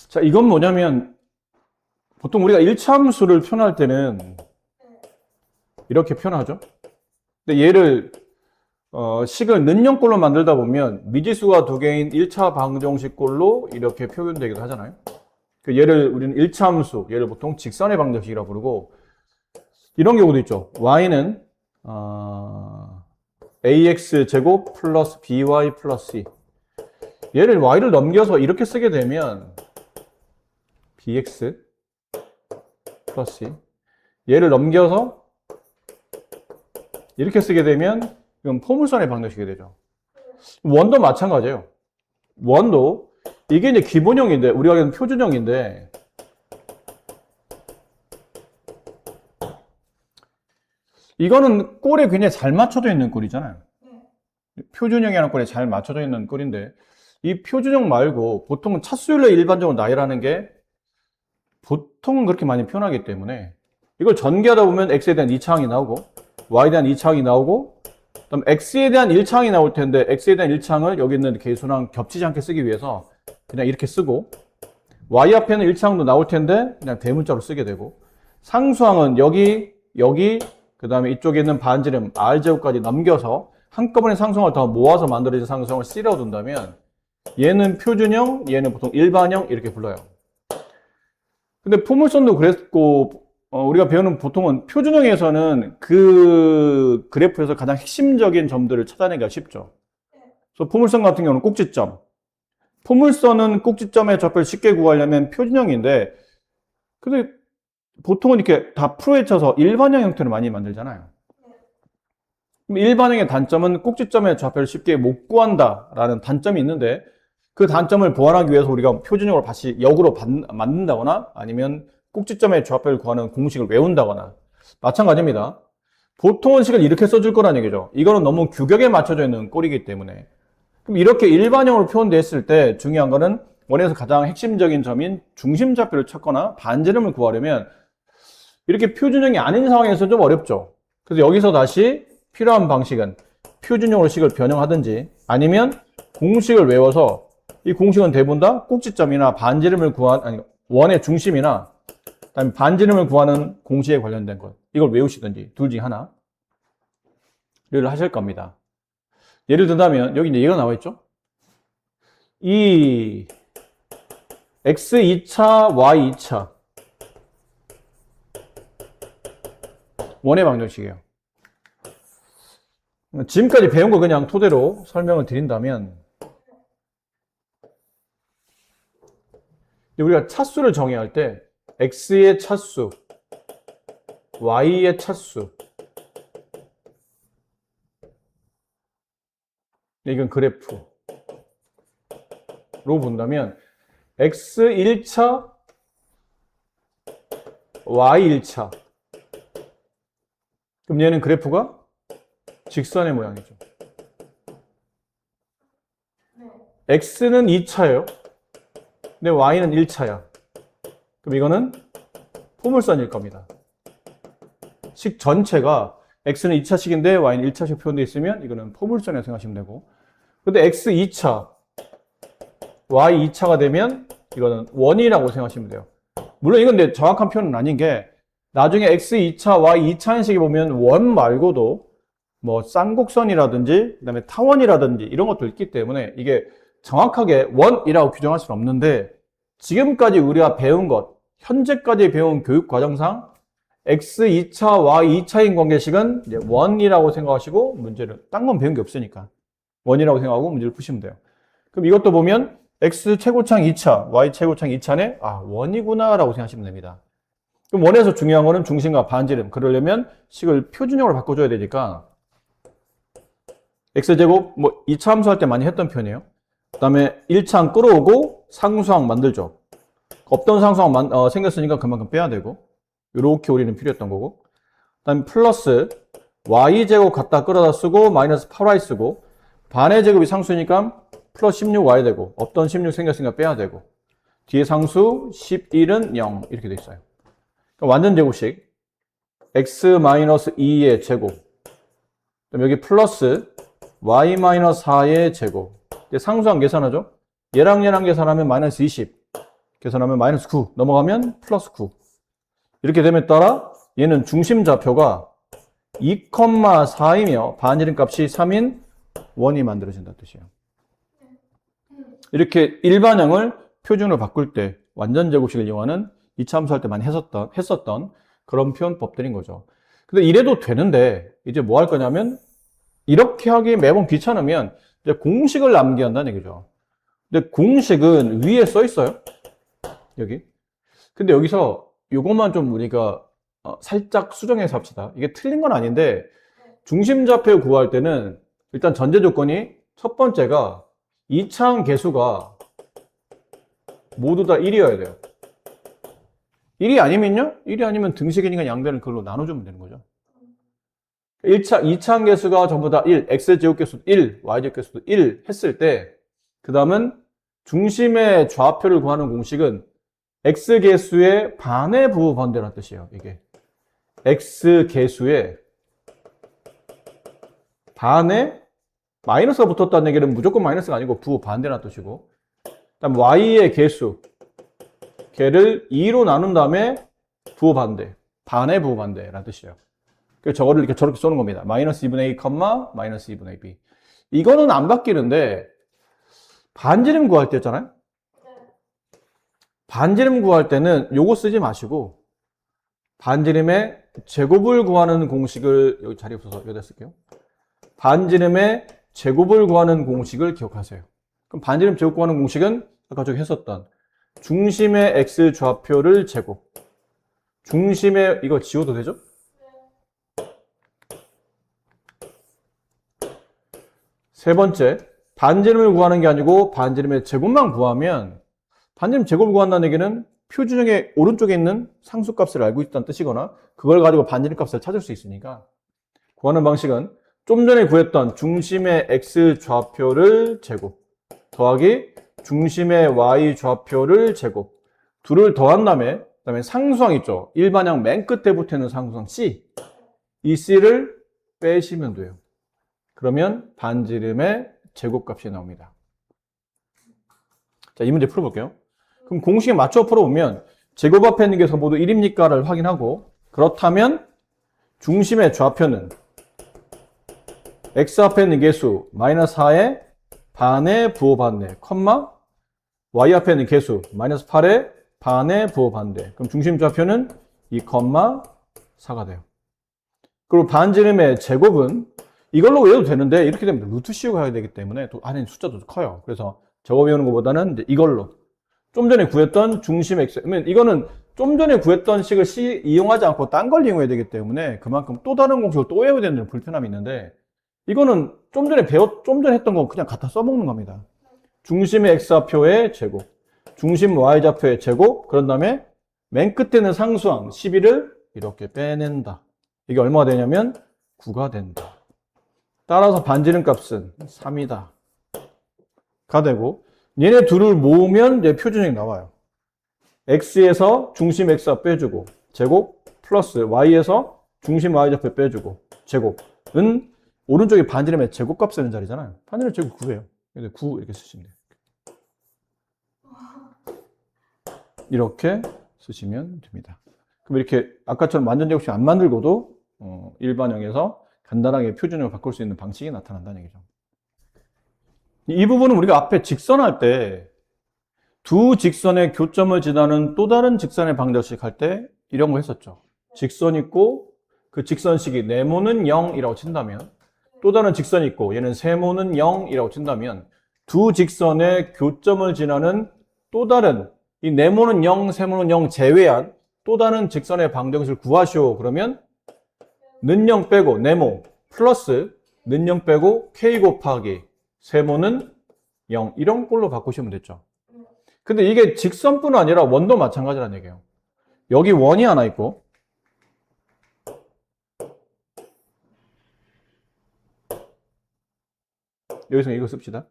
자, 이건 뭐냐면 보통 우리가 일차함수를 표현할 때는 이렇게 표현하죠. 근데 얘를 식을 는형꼴로 만들다 보면 미지수가 두 개인 1차 방정식꼴로 이렇게 표현되기도 하잖아요. 얘를 우리는 일차함수, 얘를 보통 직선의 방정식이라고 부르고, 이런 경우도 있죠. y는 ax제곱 플러스 by 플러스 c. 얘를 y를 넘겨서 이렇게 쓰게 되면 bx 플러스 c. 얘를 넘겨서 이렇게 쓰게 되면 이건 포물선의 방정식이 되죠. 원도 마찬가지예요. 원도 이게 이제 기본형인데, 우리가 하는 표준형인데, 이거는 꼴에 굉장히 잘 맞춰져 있는 꼴이잖아요. 표준형이라는 꼴에 잘 맞춰져 있는 꼴인데, 이 표준형 말고 보통은 차수율로 일반적으로 나열하는 게 보통은 그렇게 많이 표현하기 때문에 이걸 전개하다 보면 x에 대한 2차항이 나오고 y에 대한 2차항이 나오고, 그다음 x에 대한 1차항이 나올 텐데 x에 대한 1차항을 여기 있는 계수랑 겹치지 않게 쓰기 위해서 그냥 이렇게 쓰고, y 앞에는 1차항도 나올 텐데 그냥 대문자로 쓰게 되고, 상수항은 여기 그 다음에 이쪽에 있는 반지름 r제곱까지 넘겨서 한꺼번에 상수항을 더 모아서 만들어진 상수항을 C라고 둔다면 얘는 표준형, 얘는 보통 일반형 이렇게 불러요. 근데 포물선도 그랬고, 우리가 배우는 보통은 표준형에서는 그 그래프에서 가장 핵심적인 점들을 찾아내기가 쉽죠. 그래서 포물선 같은 경우는 꼭지점. 포물선은 꼭지점의 좌표를 쉽게 구하려면 표준형인데, 근데 보통은 이렇게 다 프로에 쳐서 일반형 형태로 많이 만들잖아요. 그럼 일반형의 단점은 꼭지점의 좌표를 쉽게 못 구한다라는 단점이 있는데, 그 단점을 보완하기 위해서 우리가 표준형으로 다시 역으로 만든다거나 아니면 꼭지점의 좌표를 구하는 공식을 외운다거나 마찬가지입니다. 보통은 식을 이렇게 써줄 거라는 얘기죠. 이거는 너무 규격에 맞춰져 있는 꼴이기 때문에. 그럼 이렇게 일반형으로 표현됐을 때 중요한 거는 원에서 가장 핵심적인 점인 중심 좌표를 찾거나 반지름을 구하려면 이렇게 표준형이 아닌 상황에서 좀 어렵죠. 그래서 여기서 다시 필요한 방식은 표준형으로 식을 변형하든지 아니면 공식을 외워서, 이 공식은 대부분 다 꼭지점이나 반지름을 아니, 원의 중심이나 그다음에 반지름을 구하는 공식에 관련된 것, 이걸 외우시든지 둘 중에 하나를 하실 겁니다. 예를 든다면 여기 이제 얘가 나와 있죠. 이 x 2차, y 2차 원의 방정식이에요. 지금까지 배운 거 그냥 토대로 설명을 드린다면, 우리가 차수를 정의할 때 x의 차수, y의 차수, 이건 그래프로 본다면 x 1차, y 1차, 그럼 얘는 그래프가 직선의 모양이죠. x는 2차예요. 근데 y는 1차야. 그럼 이거는 포물선일 겁니다. 식 전체가 x는 2차식인데 y는 1차식 표현되어 있으면 이거는 포물선이라고 생각하시면 되고, 근데 x 2차, y 2차가 되면 이거는 원이라고 생각하시면 돼요. 물론 이건 근데 정확한 표현은 아닌 게, 나중에 x 2차, y 2차인 식에 보면 원 말고도 뭐 쌍곡선이라든지 그다음에 타원이라든지 이런 것도 있기 때문에 이게 정확하게 원이라고 규정할 수는 없는데, 지금까지 우리가 배운 것, 현재까지 배운 교육 과정상 x 2차, y 2차인 관계식은 이제 원이라고 생각하시고, 문제를 딴 건 배운 게 없으니까 원이라고 생각하고 문제를 푸시면 돼요. 그럼 이것도 보면 x 최고창 2차, y 최고창 2차네, 원이구나 라고 생각하시면 됩니다. 그럼 원에서 중요한 거는 중심과 반지름, 그러려면 식을 표준형으로 바꿔줘야 되니까 x제곱, 뭐 2차 함수할 때 많이 했던 표현이에요. 그 다음에 1차항 끌어오고 상수항 만들죠. 없던 상수항 생겼으니까 그만큼 빼야 되고, 이렇게 우리는 필요했던 거고, 그 다음에 플러스 y제곱 갖다 끌어다 쓰고 마이너스 8y 쓰고, 반의 제곱이 상수니까 플러스 16y 되고, 없던 16 생겼으니까 빼야 되고, 뒤에 상수 11은 0 이렇게 돼 있어요. 그러니까 완전 제곱식 x-2의 제곱, 그럼 여기 플러스 y-4의 제곱, 상수항 계산하죠. 얘랑 계산하면 마이너스 20, 계산하면 마이너스 9 넘어가면 플러스 9 이렇게 됨에 따라 얘는 중심 좌표가 2,4이며 반지름 값이 3인 원이 만들어진다는 뜻이에요. 이렇게 일반형을 표준으로 바꿀 때 완전 제곱식을 이용하는 이차 함수할 때 많이 했었던 그런 표현법들인 거죠. 근데 이래도 되는데 이제 뭐 할 거냐면 이렇게 하기 매번 귀찮으면 이제 공식을 남겨야 한다는 얘기죠. 근데 공식은 위에 써 있어요. 여기. 근데 여기서 요것만 좀 우리가 살짝 수정해서 합시다. 이게 틀린 건 아닌데 중심좌표 구할 때는 일단 전제 조건이 첫 번째가 이차항 개수가 모두 다 1이어야 돼요. 1이 아니면요? 1이 아니면 등식이니까 양변을 그걸로 나눠주면 되는 거죠. 2차항 개수가 전부 다 1, x제곱계수도 1, y제곱계수도 1 했을 때 그 다음은 중심의 좌표를 구하는 공식은 x개수의 반의 부호반대라는 뜻이에요. 이게 x개수의 반에 마이너스가 붙었다는 얘기는 무조건 마이너스가 아니고 부호반대라는 뜻이고 그다음 y의 개수 걔를 2로 나눈 다음에 부호반대 반의 부호반대라는 뜻이에요. 그래서 저거를 이렇게 저렇게 쏘는 겁니다. 마이너스 2분의 a, 마이너스 2분의 b. 이거는 안 바뀌는데 반지름 구할 때 있잖아요. 반지름 구할 때는 요거 쓰지 마시고 반지름의 제곱을 구하는 공식을 여기 자리 없어서 여기다 쓸게요. 반지름의 제곱을 구하는 공식을 기억하세요. 그럼 반지름 제곱 구하는 공식은 아까 저기 했었던 중심의 x 좌표를 제곱. 중심의 이거 지워도 되죠? 세 번째, 반지름을 구하는 게 아니고 반지름의 제곱만 구하면 반지름 제곱을 구한다는 얘기는 표준형의 오른쪽에 있는 상수값을 알고 있다는 뜻이거나 그걸 가지고 반지름 값을 찾을 수 있으니까 구하는 방식은 좀 전에 구했던 중심의 x 좌표를 제곱 더하기 중심의 y 좌표를 제곱 둘을 더한 다음에 그다음에 상수항 있죠. 일반형 맨 끝에 붙어있는 상수항 C 이 C를 빼시면 돼요. 그러면 반지름의 제곱값이 나옵니다. 자, 이 문제 풀어볼게요. 그럼 공식에 맞춰 풀어보면 제곱 앞에 있는 게 모두 1입니까를 확인하고 그렇다면 중심의 좌표는 x 앞에 있는 개수 마이너스 4의 반의 부호반대 컴마 y 앞에 있는 개수 마이너스 8의 반의 부호반대 그럼 중심 좌표는 2,4가 돼요. 그리고 반지름의 제곱은 이걸로 외워도 되는데 이렇게 되면 루트 씌우고 해야 되기 때문에 또 안에 숫자도 커요. 그래서 저거 외우는 것보다는 이제 이걸로 좀 전에 구했던 중심 x 그러면 이거는 좀 전에 구했던 식을 이용하지 않고 딴 걸 이용해야 되기 때문에 그만큼 또 다른 공식을 또 외워야 되는 불편함이 있는데 이거는 좀 전에 했던 거 그냥 갖다 써먹는 겁니다. 중심의 x좌표의 제곱, 중심 y좌표의 제곱, 그런 다음에 맨 끝에는 상수항 12를 이렇게 빼낸다. 이게 얼마가 되냐면 9가 된다. 따라서 반지름 값은 3이다. 가 되고 얘네 둘을 모으면 이제 표준형이 나와요. x에서 중심 x좌표 빼주고 제곱 플러스 y에서 중심 y좌표 빼주고 제곱은 오른쪽에 반지름의 제곱값 쓰는 자리잖아요. 반지름 제곱 9예요. 9 이렇게 쓰시면 돼요. 이렇게 쓰시면 됩니다. 그럼 이렇게 아까처럼 완전 제곱식 안 만들고도 일반형에서 간단하게 표준형을 바꿀 수 있는 방식이 나타난다는 얘기죠. 이 부분은 우리가 앞에 직선할 때 두 직선의 교점을 지나는 또 다른 직선의 방정식 할 때 이런 거 했었죠. 직선 있고 그 직선식이 네모는 0이라고 친다면 또 다른 직선이 있고 얘는 세모는 0이라고 친다면 두 직선의 교점을 지나는 또 다른 이 네모는 0, 세모는 0 제외한 또 다른 직선의 방정식을 구하시오. 그러면 는 0 빼고 네모 플러스 는 0 빼고 k 곱하기 세모는 0 이런 꼴로 바꾸시면 됐죠. 근데 이게 직선뿐 아니라 원도 마찬가지라는 얘기예요. 여기 원이 하나 있고 여기서 이거 씁시다.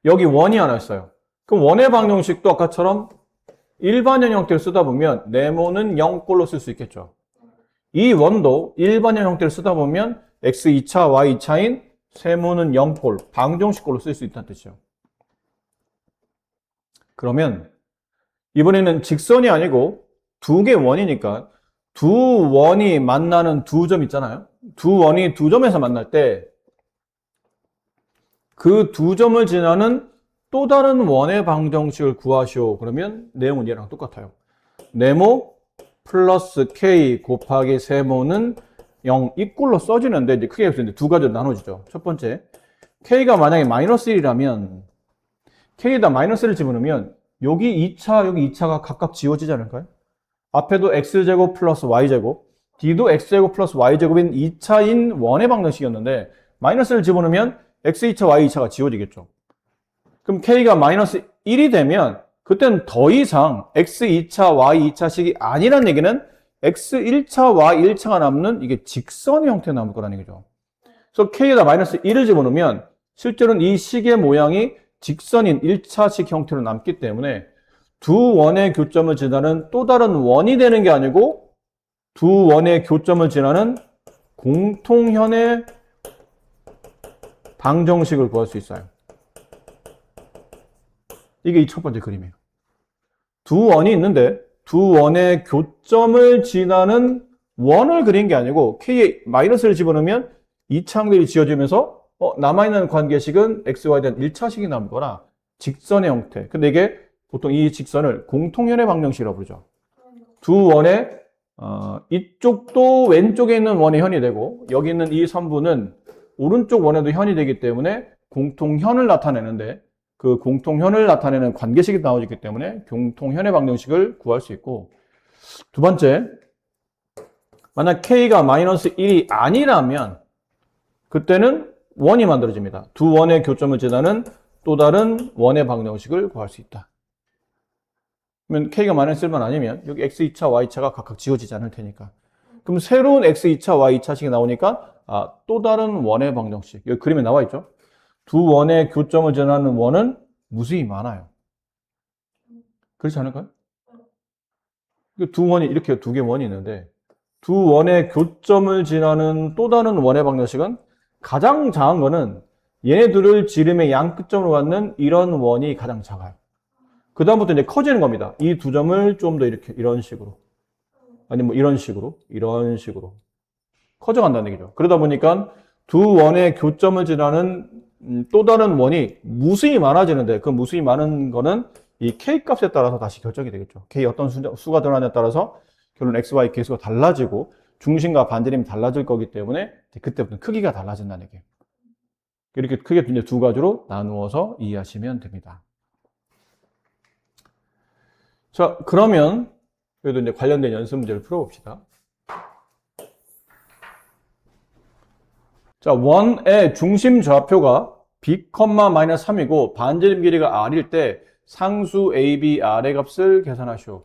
여기 원이 하나 있어요. 그럼 원의 방정식도 아까처럼 일반형 형태를 쓰다 보면 네모는 0꼴로 쓸 수 있겠죠. 이 원도 일반형 형태를 쓰다 보면 x 2차, y 2차인 세모는 0꼴, 방정식꼴로 쓸 수 있다는 뜻이죠. 그러면 이번에는 직선이 아니고 두 개 원이니까 두 원이 만나는 두 점 있잖아요. 두 원이 두 점에서 만날 때 그 두 점을 지나는 또 다른 원의 방정식을 구하시오. 그러면 내용은 얘랑 똑같아요. 네모 플러스 k 곱하기 세모는 0 이 꼴로 써지는데 이제 크게 이제 두 가지로 나눠지죠. 첫 번째, k가 만약에 마이너스 1이라면 k에다 마이너스를 집어넣으면 여기 2차, 여기 2차가 각각 지워지지 않을까요? 앞에도 x제곱 플러스 y제곱, d도 x제곱 플러스 y제곱인 2차인 원의 방정식이었는데 마이너스를 집어넣으면 x2차, y2차가 지워지겠죠. 그럼 k가 마이너스 1이 되면 그때는 더 이상 x2차, y2차식이 아니란 얘기는 x1차, y1차가 남는 이게 직선의 형태로 남을 거라는 얘기죠. 그래서 k에다 마이너스 1을 집어넣으면 실제로는 이 식의 모양이 직선인 1차식 형태로 남기 때문에 두 원의 교점을 지나는 또 다른 원이 되는 게 아니고 두 원의 교점을 지나는 공통현의 방정식을 구할 수 있어요. 이게 이 첫 번째 그림이에요. 두 원이 있는데 두 원의 교점을 지나는 원을 그린 게 아니고 k에 마이너스를 집어넣으면 이차항들이 지어지면서 남아있는 관계식은 xy에 대한 1차식이 남을 거라 직선의 형태. 근데 이게 보통 이 직선을 공통현의 방정식이라고 부르죠. 두 원의 이쪽도 왼쪽에 있는 원의 현이 되고 여기 있는 이 선부는 오른쪽 원에도 현이 되기 때문에 공통현을 나타내는데 그 공통현을 나타내는 관계식이 나오기 때문에 공통현의 방정식을 구할 수 있고, 두 번째, 만약 k가 마이너스 1이 아니라면 그때는 원이 만들어집니다. 두 원의 교점을 지나는 또 다른 원의 방정식을 구할 수 있다. 그러면 k가 마이너스 1만 아니면 여기 x2차, y차가 각각 지워지지 않을 테니까. 그럼 새로운 x2차, y차식이 나오니까 또 다른 원의 방정식. 여기 그림에 나와 있죠. 두 원의 교점을 지나는 원은 무수히 많아요. 그렇지 않을까요? 두 원이 이렇게 두 개 원이 있는데 두 원의 교점을 지나는 또 다른 원의 방정식은 가장 작은 거는 얘네들을 지름의 양 끝점으로 갖는 이런 원이 가장 작아요. 그 다음부터 이제 커지는 겁니다. 이 두 점을 좀 더 이렇게 이런 식으로 아니 뭐 이런 식으로 커져간다는 얘기죠. 그러다 보니까 두 원의 교점을 지나는 또 다른 원이 무수히 많아지는데 그 무수히 많은 거는 이 k 값에 따라서 다시 결정이 되겠죠. k 어떤 수가 들어가냐에 따라서 결론 x, y 계수가 달라지고 중심과 반지름이 달라질 거기 때문에 그때부터 크기가 달라진다는 얘기예요. 이렇게 크게 이제 두 가지로 나누어서 이해하시면 됩니다. 자, 그러면 그래도 이제 관련된 연습 문제를 풀어봅시다. 자, 원의 중심 좌표가 b,-3이고 반지름 길이가 r일 때 상수 a, b, r의 값을 계산하시오.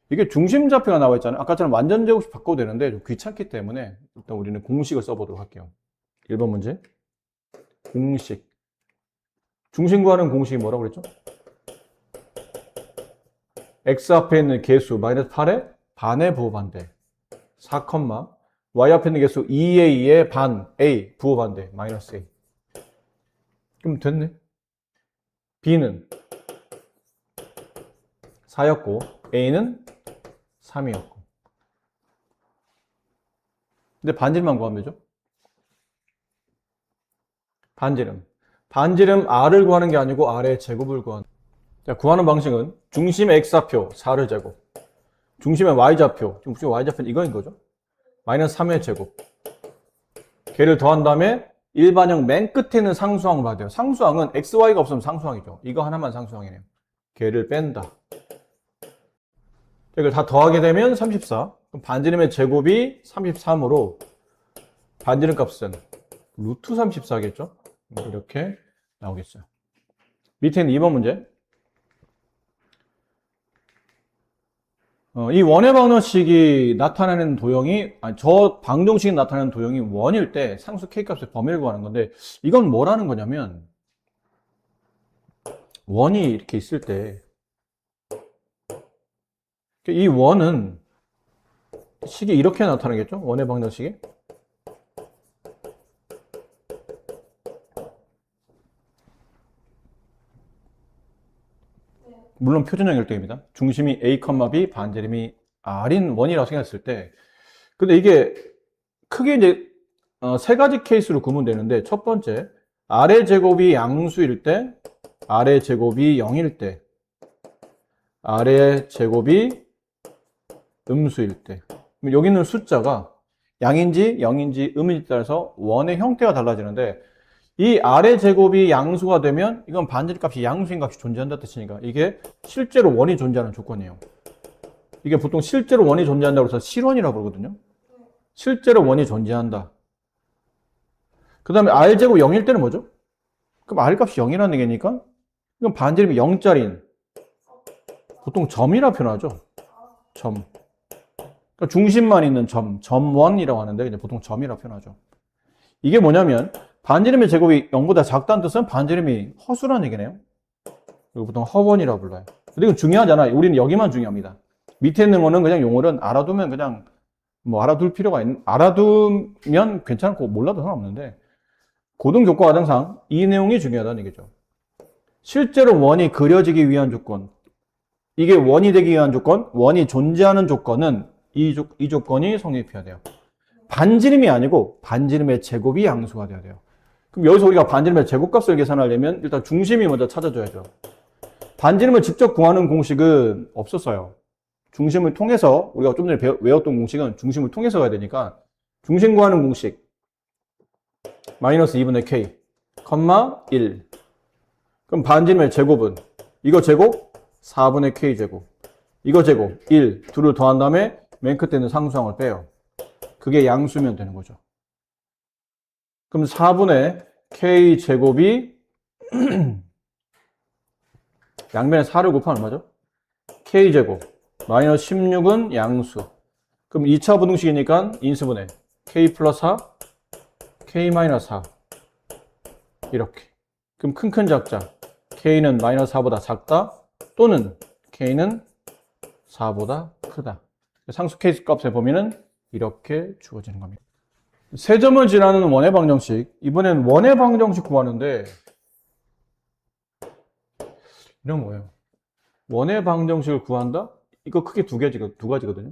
이게 중심 좌표가 나와 있잖아요. 아까처럼 완전 제곱식 바꿔도 되는데 좀 귀찮기 때문에 일단 우리는 공식을 써보도록 할게요. 1번 문제. 공식. 중심 구하는 공식이 뭐라고 그랬죠? x 앞에 있는 개수 마이너스 8의 반의 부호반대 4, y 앞에 있는 개수 2의 2의 반 a 부호반대 마이너스 a. 그럼 됐네. b는 4였고 a는 3이었고. 근데 반지름만 구하면 되죠? 반지름 r을 구하는 게 아니고 r의 제곱을 구하는. 자, 구하는 방식은 중심의 x좌표 4를 제곱, 중심의 y좌표, 중심의 y좌표는 이거인 거죠. 마이너스 3의 제곱. 걔를 더한 다음에 일반형 맨 끝에 있는 상수항 봐야 돼요. 상수항은 x, y가 없으면 상수항이죠. 이거 하나만 상수항이네요. 걔를 뺀다. 이걸 다 더하게 되면 34. 그럼 반지름의 제곱이 33으로 반지름 값은 루트 34겠죠? 이렇게 나오겠어요. 밑에 있는 2번 문제. 이 원의 방정식이 나타내는 도형이, 저 방정식이 나타내는 도형이 원일 때 상수 k값의 범위를 구하는 건데, 이건 뭐라는 거냐면, 원이 이렇게 있을 때, 이 원은 식이 이렇게 나타나겠죠? 원의 방정식이. 물론 표준형 일등입니다. 중심이 A, B, 반지름이 R인 원이라고 생각했을 때, 근데 이게 크게 이제 세 가지 케이스로 구분되는데, 첫 번째, R의 제곱이 양수일 때, R의 제곱이 0일 때, R의 제곱이 음수일 때. 여기 있는 숫자가 양인지 0인지 음인지 따라서 원의 형태가 달라지는데, 이 R의 제곱이 양수가 되면 이건 반지름 값이 양수인 값이 존재한다 뜻이니까 이게 실제로 원이 존재하는 조건이에요. 이게 보통 실제로 원이 존재한다고 해서 실원이라고 그러거든요. 실제로 원이 존재한다. 그 다음에 R제곱 0일 때는 뭐죠? 그럼 R 값이 0이라는 얘기니까 이건 반지름이 0짜리인 보통 점이라 표현하죠. 점. 그러니까 중심만 있는 점, 점원이라고 하는데 그냥 보통 점이라 표현하죠. 이게 뭐냐면 반지름의 제곱이 0보다 작다는 뜻은 반지름이 허수라는 얘기네요. 이거 보통 허원이라고 불러요. 근데 이건 중요하잖아요. 우리는 여기만 중요합니다. 밑에 있는 거는 그냥 용어는 알아두면 그냥 뭐 알아두면 괜찮고 몰라도 상관없는데 고등교과 과정상 이 내용이 중요하다는 얘기죠. 실제로 원이 그려지기 위한 조건, 이게 원이 되기 위한 조건, 원이 존재하는 조건은 이 조건이 성립해야 돼요. 반지름이 아니고 반지름의 제곱이 양수가 돼야 돼요. 그럼 여기서 우리가 반지름의 제곱값을 계산하려면 일단 중심이 먼저 찾아줘야죠. 반지름을 직접 구하는 공식은 없었어요. 중심을 통해서 우리가 좀 전에 외웠던 공식은 중심을 통해서 가야 되니까 중심 구하는 공식 마이너스 2분의 k, 1. 그럼 반지름의 제곱은 이거 제곱 4분의 k 제곱, 이거 제곱 1, 둘을 더한 다음에 맨 끝에 있는 상수항을 빼요. 그게 양수면 되는 거죠. 그럼 4분의 k 제곱이 양변에 4를 곱하면 얼마죠? k 제곱 마이너스 16은 양수. 그럼 2차 부등식이니까 인수분해 k 플러스 4, k 마이너스 4 이렇게. 그럼 큰 작자 k는 마이너스 4보다 작다 또는 k는 4보다 크다. 상수 케이스 값에 보면은 이렇게 주어지는 겁니다. 세 점을 지나는 원의 방정식. 이번엔 원의 방정식 구하는데 이런 거예요. 원의 방정식을 구한다? 이거 크게 두 가지거든요.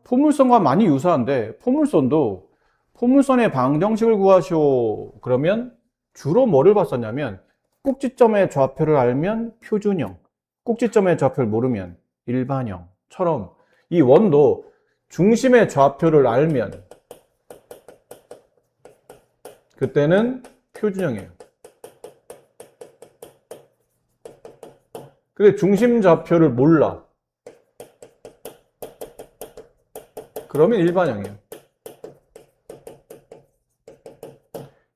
포물선과 많이 유사한데 포물선도 포물선의 방정식을 구하시오. 그러면 주로 뭐를 봤었냐면 꼭지점의 좌표를 알면 표준형, 꼭지점의 좌표를 모르면 일반형처럼 이 원도 중심의 좌표를 알면 그때는 표준형이에요. 근데 중심 좌표를 몰라. 그러면 일반형이에요.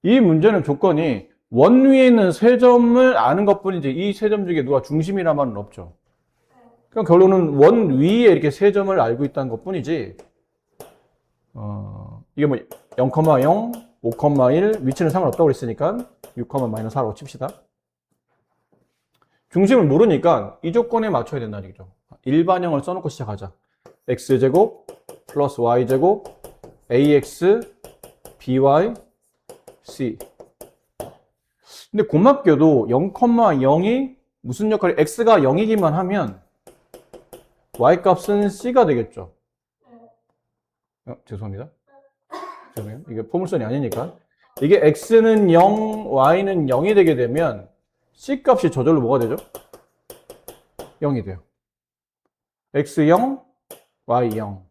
이 문제는 조건이 원 위에 있는 세 점을 아는 것뿐이지 이 세 점 중에 누가 중심이란 말은 없죠. 그럼 결론은 원 위에 이렇게 세 점을 알고 있다는 것뿐이지 이게 뭐 0,0, 5,1 위치는 상관없다고 그랬으니까 6,-4라고 칩시다. 중심을 모르니까 이 조건에 맞춰야 된다는 얘기죠. 일반형을 써놓고 시작하자. x제곱 플러스 y제곱 ax by c. 근데 고맙게도 0,0이 무슨 역할이 x가 0이기만 하면 y 값은 c가 되겠죠. 죄송합니다. 죄송해요. 이게 포물선이 아니니까. 이게 x는 0, y는 0이 되게 되면 c 값이 저절로 뭐가 되죠? 0이 돼요. x 0, y 0.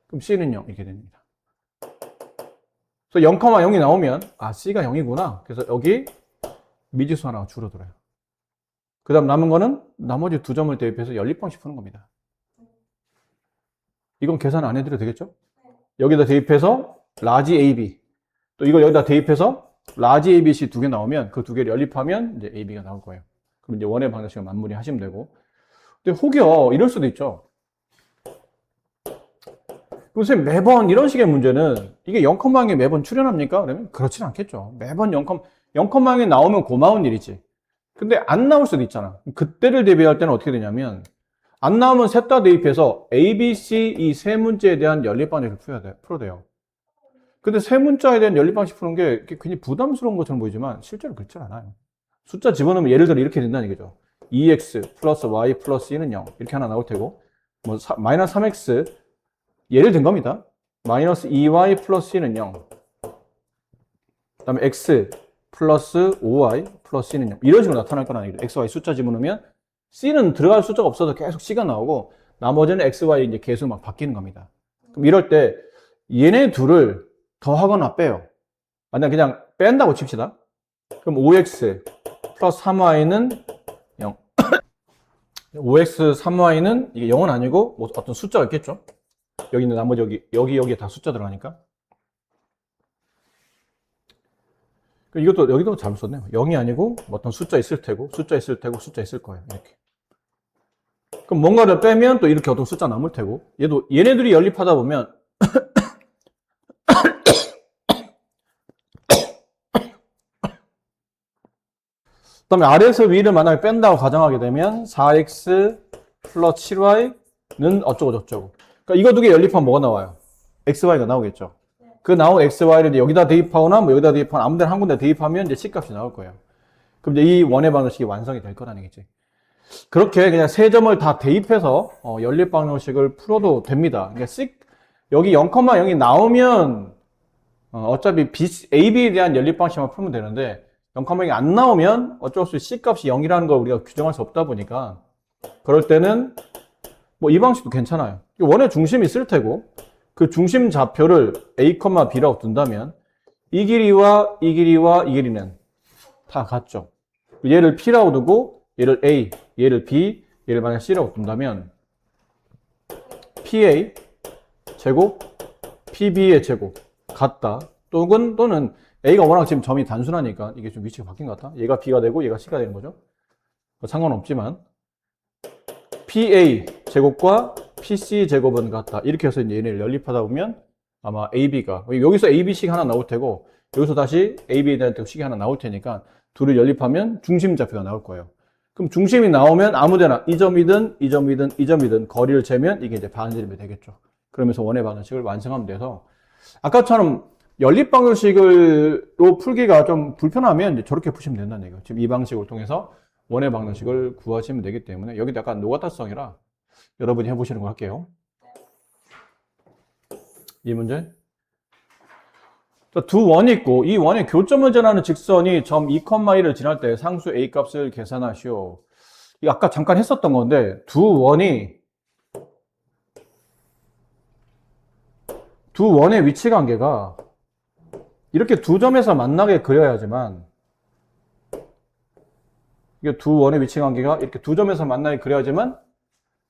그럼 c는 0 이렇게 됩니다. 그래서 0,0이 나오면 c가 0이구나. 그래서 여기 미지수 하나가 줄어들어요. 그 다음 남은 거는 나머지 두 점을 대입해서 연립방식 푸는 겁니다. 이건 계산 안 해드려도 되겠죠? 여기다 대입해서 라지 AB 또 이걸 여기다 대입해서 라지 ABC 두 개 나오면 그 두 개를 연립하면 이제 AB가 나올 거예요. 그럼 이제 원의 방정식을 맞물이 하시면 되고. 근데 혹여 이럴 수도 있죠. 선생님 매번 이런 식의 문제는 이게 0,0이 매번 출현합니까? 그러면 그렇진 않겠죠. 매번 0,0이 나오면 고마운 일이지. 근데 안 나올 수도 있잖아. 그때를 대비할 때는 어떻게 되냐면 안 나오면 셋 다 대입해서 A, B, C 이 세 문제에 대한 연립방식을 풀어야 돼요. 근데 세 문자에 대한 연립방식 푸는 게 굉장히 부담스러운 것처럼 보이지만 실제로 그렇지 않아요. 숫자 집어넣으면 예를 들어 이렇게 된다는 얘기죠. 2x 플러스 y 플러스 2는 0 이렇게 하나 나올 테고 뭐 마이너스 3x 예를 든 겁니다. 마이너스 2y 플러스 2는 0 그 다음에 x 플러스 5y 플러스 c는 0 이런 식으로 나타날 거라는 얘기죠. x, y 숫자 집어넣으면 c는 들어갈 숫자가 없어서 계속 c가 나오고 나머지는 x, y 이제 계속 막 바뀌는 겁니다. 그럼 이럴 때 얘네 둘을 더하거나 빼요. 만약 그냥 뺀다고 칩시다. 그럼 5x 플러스 3y는 0 5x 3y는 이게 0은 아니고 뭐 어떤 숫자가 있겠죠. 여기 있는 나머지 여기에 다 숫자 들어가니까. 이것도 여기도 잘못 썼네요. 0이 아니고 뭐 어떤 숫자 있을 테고 숫자 있을 테고 숫자 있을 거예요. 이렇게. 그럼 뭔가를 빼면 또 이렇게 어떤 숫자 남을 테고 얘네들이 연립하다 보면 그다음에 아래에서 위를 만약에 뺀다고 가정하게 되면 4x 플러스 7y는 어쩌고 저쩌고. 그러니까 이거 두 개 연립하면 뭐가 나와요? xy가 나오겠죠. 그 나온 xy를 여기다 대입하거나 뭐 여기다 대입하거나 아무 데나 한 군데 대입하면 이제 c값이 나올 거예요. 그럼 이제 이 원의 방정식이 완성이 될 거라는 얘기지. 그렇게 그냥 세 점을 다 대입해서 연립 방정식을 풀어도 됩니다. 그러니까 여기 0,0이 나오면 어차피 AB에 대한 연립 방식만 풀면 되는데 0,0이 안 나오면 어쩔 수 없이 C값이 0이라는 걸 우리가 규정할 수 없다 보니까 그럴 때는 뭐 이 방식도 괜찮아요. 원의 중심이 있을 테고 그 중심 좌표를 A, B라고 둔다면 이 길이와 이 길이와 이 길이는 다 같죠. 얘를 P라고 두고 얘를 A, 얘를 B, 얘를 만약 C라고 둔다면 PA 제곱, PB의 제곱 같다. 또는 A가 워낙 지금 점이 단순하니까 이게 좀 위치가 바뀐 것 같아. 얘가 B가 되고 얘가 C가 되는 거죠. 상관없지만 PA 제곱과 PC 제곱은 같다. 이렇게 해서 이제 얘네를 연립하다 보면 아마 AB가 여기서 AB식 하나 나올 테고 여기서 다시 AB에 대한 식이 하나 나올 테니까 둘을 연립하면 중심 좌표가 나올 거예요. 그럼 중심이 나오면 아무데나 이 점이든 이 점이든 이 점이든 거리를 재면 이게 이제 반지름이 되겠죠. 그러면서 원의 방정식을 완성하면 돼서 아까처럼 연립 방정식으로 풀기가 좀 불편하면 이제 저렇게 푸시면 된다는 얘기예요. 지금 이 방식을 통해서 원의 방정식을 구하시면 되기 때문에 여기도 약간 노가다성이라 여러분이 해보시는 걸 할게요. 이 문제. 두 원이 있고 이 원의 교점을 지나는 직선이 점 2,1을 지날 때 상수 A 값을 계산하시오. 이거 아까 잠깐 했었던 건데 두 원의 위치 관계가 이렇게 두 점에서 만나게 그려야지만 이게 두 원의 위치 관계가 이렇게 두 점에서 만나게 그려야지만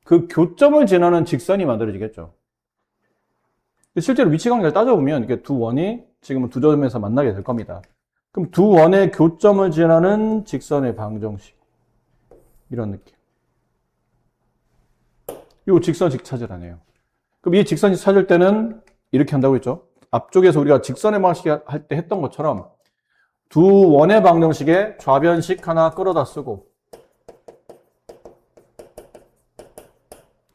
그 교점을 지나는 직선이 만들어지겠죠. 실제로 위치 관계를 따져보면 이게 두 원이 지금은 두 점에서 만나게 될 겁니다. 그럼 두 원의 교점을 지나는 직선의 방정식. 이런 느낌. 이 직선식 찾으라네요. 그럼 이 직선식 찾을 때는 이렇게 한다고 했죠. 앞쪽에서 우리가 직선의 방식 할 때 했던 것처럼 두 원의 방정식에 좌변식 하나 끌어다 쓰고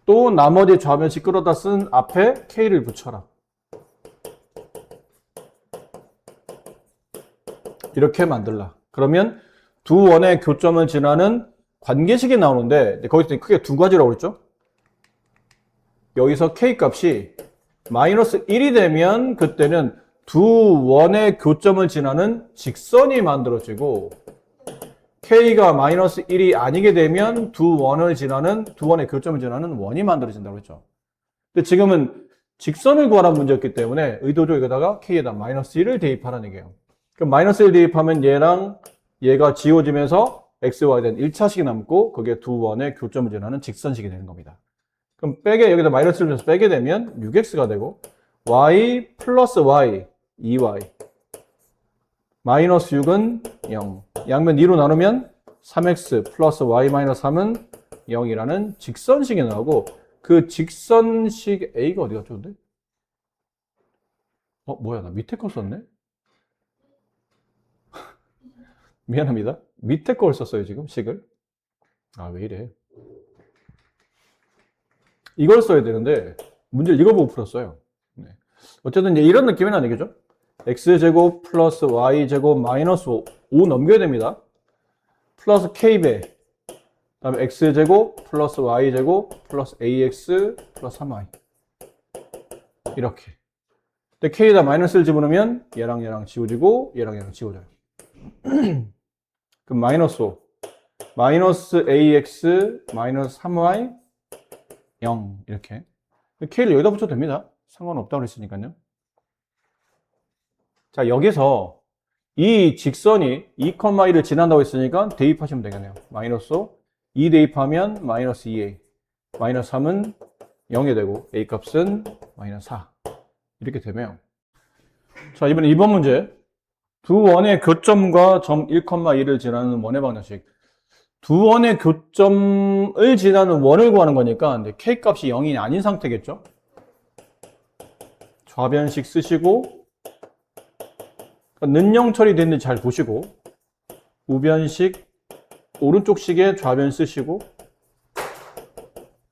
또 나머지 좌변식 끌어다 쓴 앞에 K를 붙여라. 이렇게 만들라. 그러면 두 원의 교점을 지나는 관계식이 나오는데 거기서 크게 두 가지라고 그랬죠. 여기서 K 값이 마이너스 1이 되면 그때는 두 원의 교점을 지나는 직선이 만들어지고 K가 마이너스 1이 아니게 되면 두 원의 교점을 지나는 원이 만들어진다고 했죠. 근데 지금은 직선을 구하라는 문제였기 때문에 의도적으로 여기다가 K에다 마이너스 1을 대입하라는 얘기예요. 그럼 마이너스 1 대입하면 얘랑 얘가 지워지면서 XY에 대한 1차식이 남고 그게 두 원의 교점을 지나는 직선식이 되는 겁니다. 그럼 여기다 마이너스를 줘서 빼게 되면 6x가 되고 y 플러스 y 2y 마이너스 6은 0 양면 2로 나누면 3x 플러스 y 마이너스 3은 0이라는 직선식이 나오고 그 직선식 a가 어디 갔죠 근데? 뭐야 나 밑에 거 썼네? 미안합니다. 밑에 걸 썼어요 지금 식을. 왜 이래. 이걸 써야 되는데 문제를 이거 보고 풀었어요. 네. 어쨌든 이제 이런 느낌이 나겠죠? x제곱 플러스 y제곱 마이너스 5 넘겨야 됩니다. 플러스 k배 다음에 x제곱 플러스 y제곱 플러스 ax 플러스 3y. 이렇게. 근데 k에다 마이너스를 집어넣으면 얘랑 얘랑 지워지고 얘랑 얘랑 지워져요. 그럼 마이너스 5. 마이너스 ax 마이너스 3y 0 이렇게. k를 여기다 붙여도 됩니다. 상관없다고 그랬으니까요. 자, 여기서 이 직선이 2,2를 지난다고 했으니까 대입하시면 되겠네요. 마이너스 5, 2 대입하면 마이너스 2a, 마이너스 3은 0이 되고 a 값은 마이너스 4 이렇게 되면, 자, 이번에 2번 문제. 두 원의 교점과 점 1,2를 지나는 원의 방정식. 두 원의 교점을 지나는 원을 구하는 거니까 k 값이 0이 아닌 상태겠죠? 좌변식 쓰시고, 는영 처리됐는지 잘 보시고, 우변식, 오른쪽 식에 좌변 쓰시고,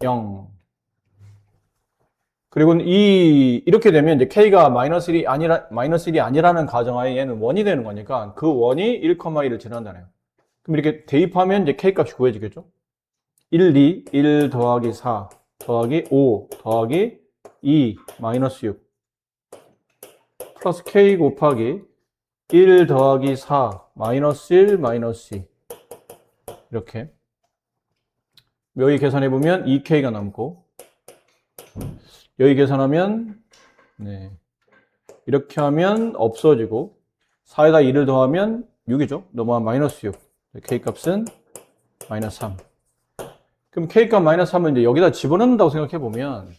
0. 그리고 이렇게 되면 이제 k가 마이너스 1이 아니라는 가정하에 얘는 원이 되는 거니까 그 원이 1,1을 지난다네요. 그럼 이렇게 대입하면 이제 k 값이 구해지겠죠? 1, 2, 1 더하기 4 더하기 5 더하기 2 마이너스 6 플러스 k 곱하기 1 더하기 4 마이너스 1 마이너스 2 이렇게. 여기 계산해보면 2k가 남고, 여기 계산하면 네, 이렇게 하면 없어지고 4에다 2를 더하면 6이죠. 넘어가면 마이너스 6. k값은 마이너스 3. 그럼 k값 마이너스 3을 이제 여기다 집어넣는다고 생각해보면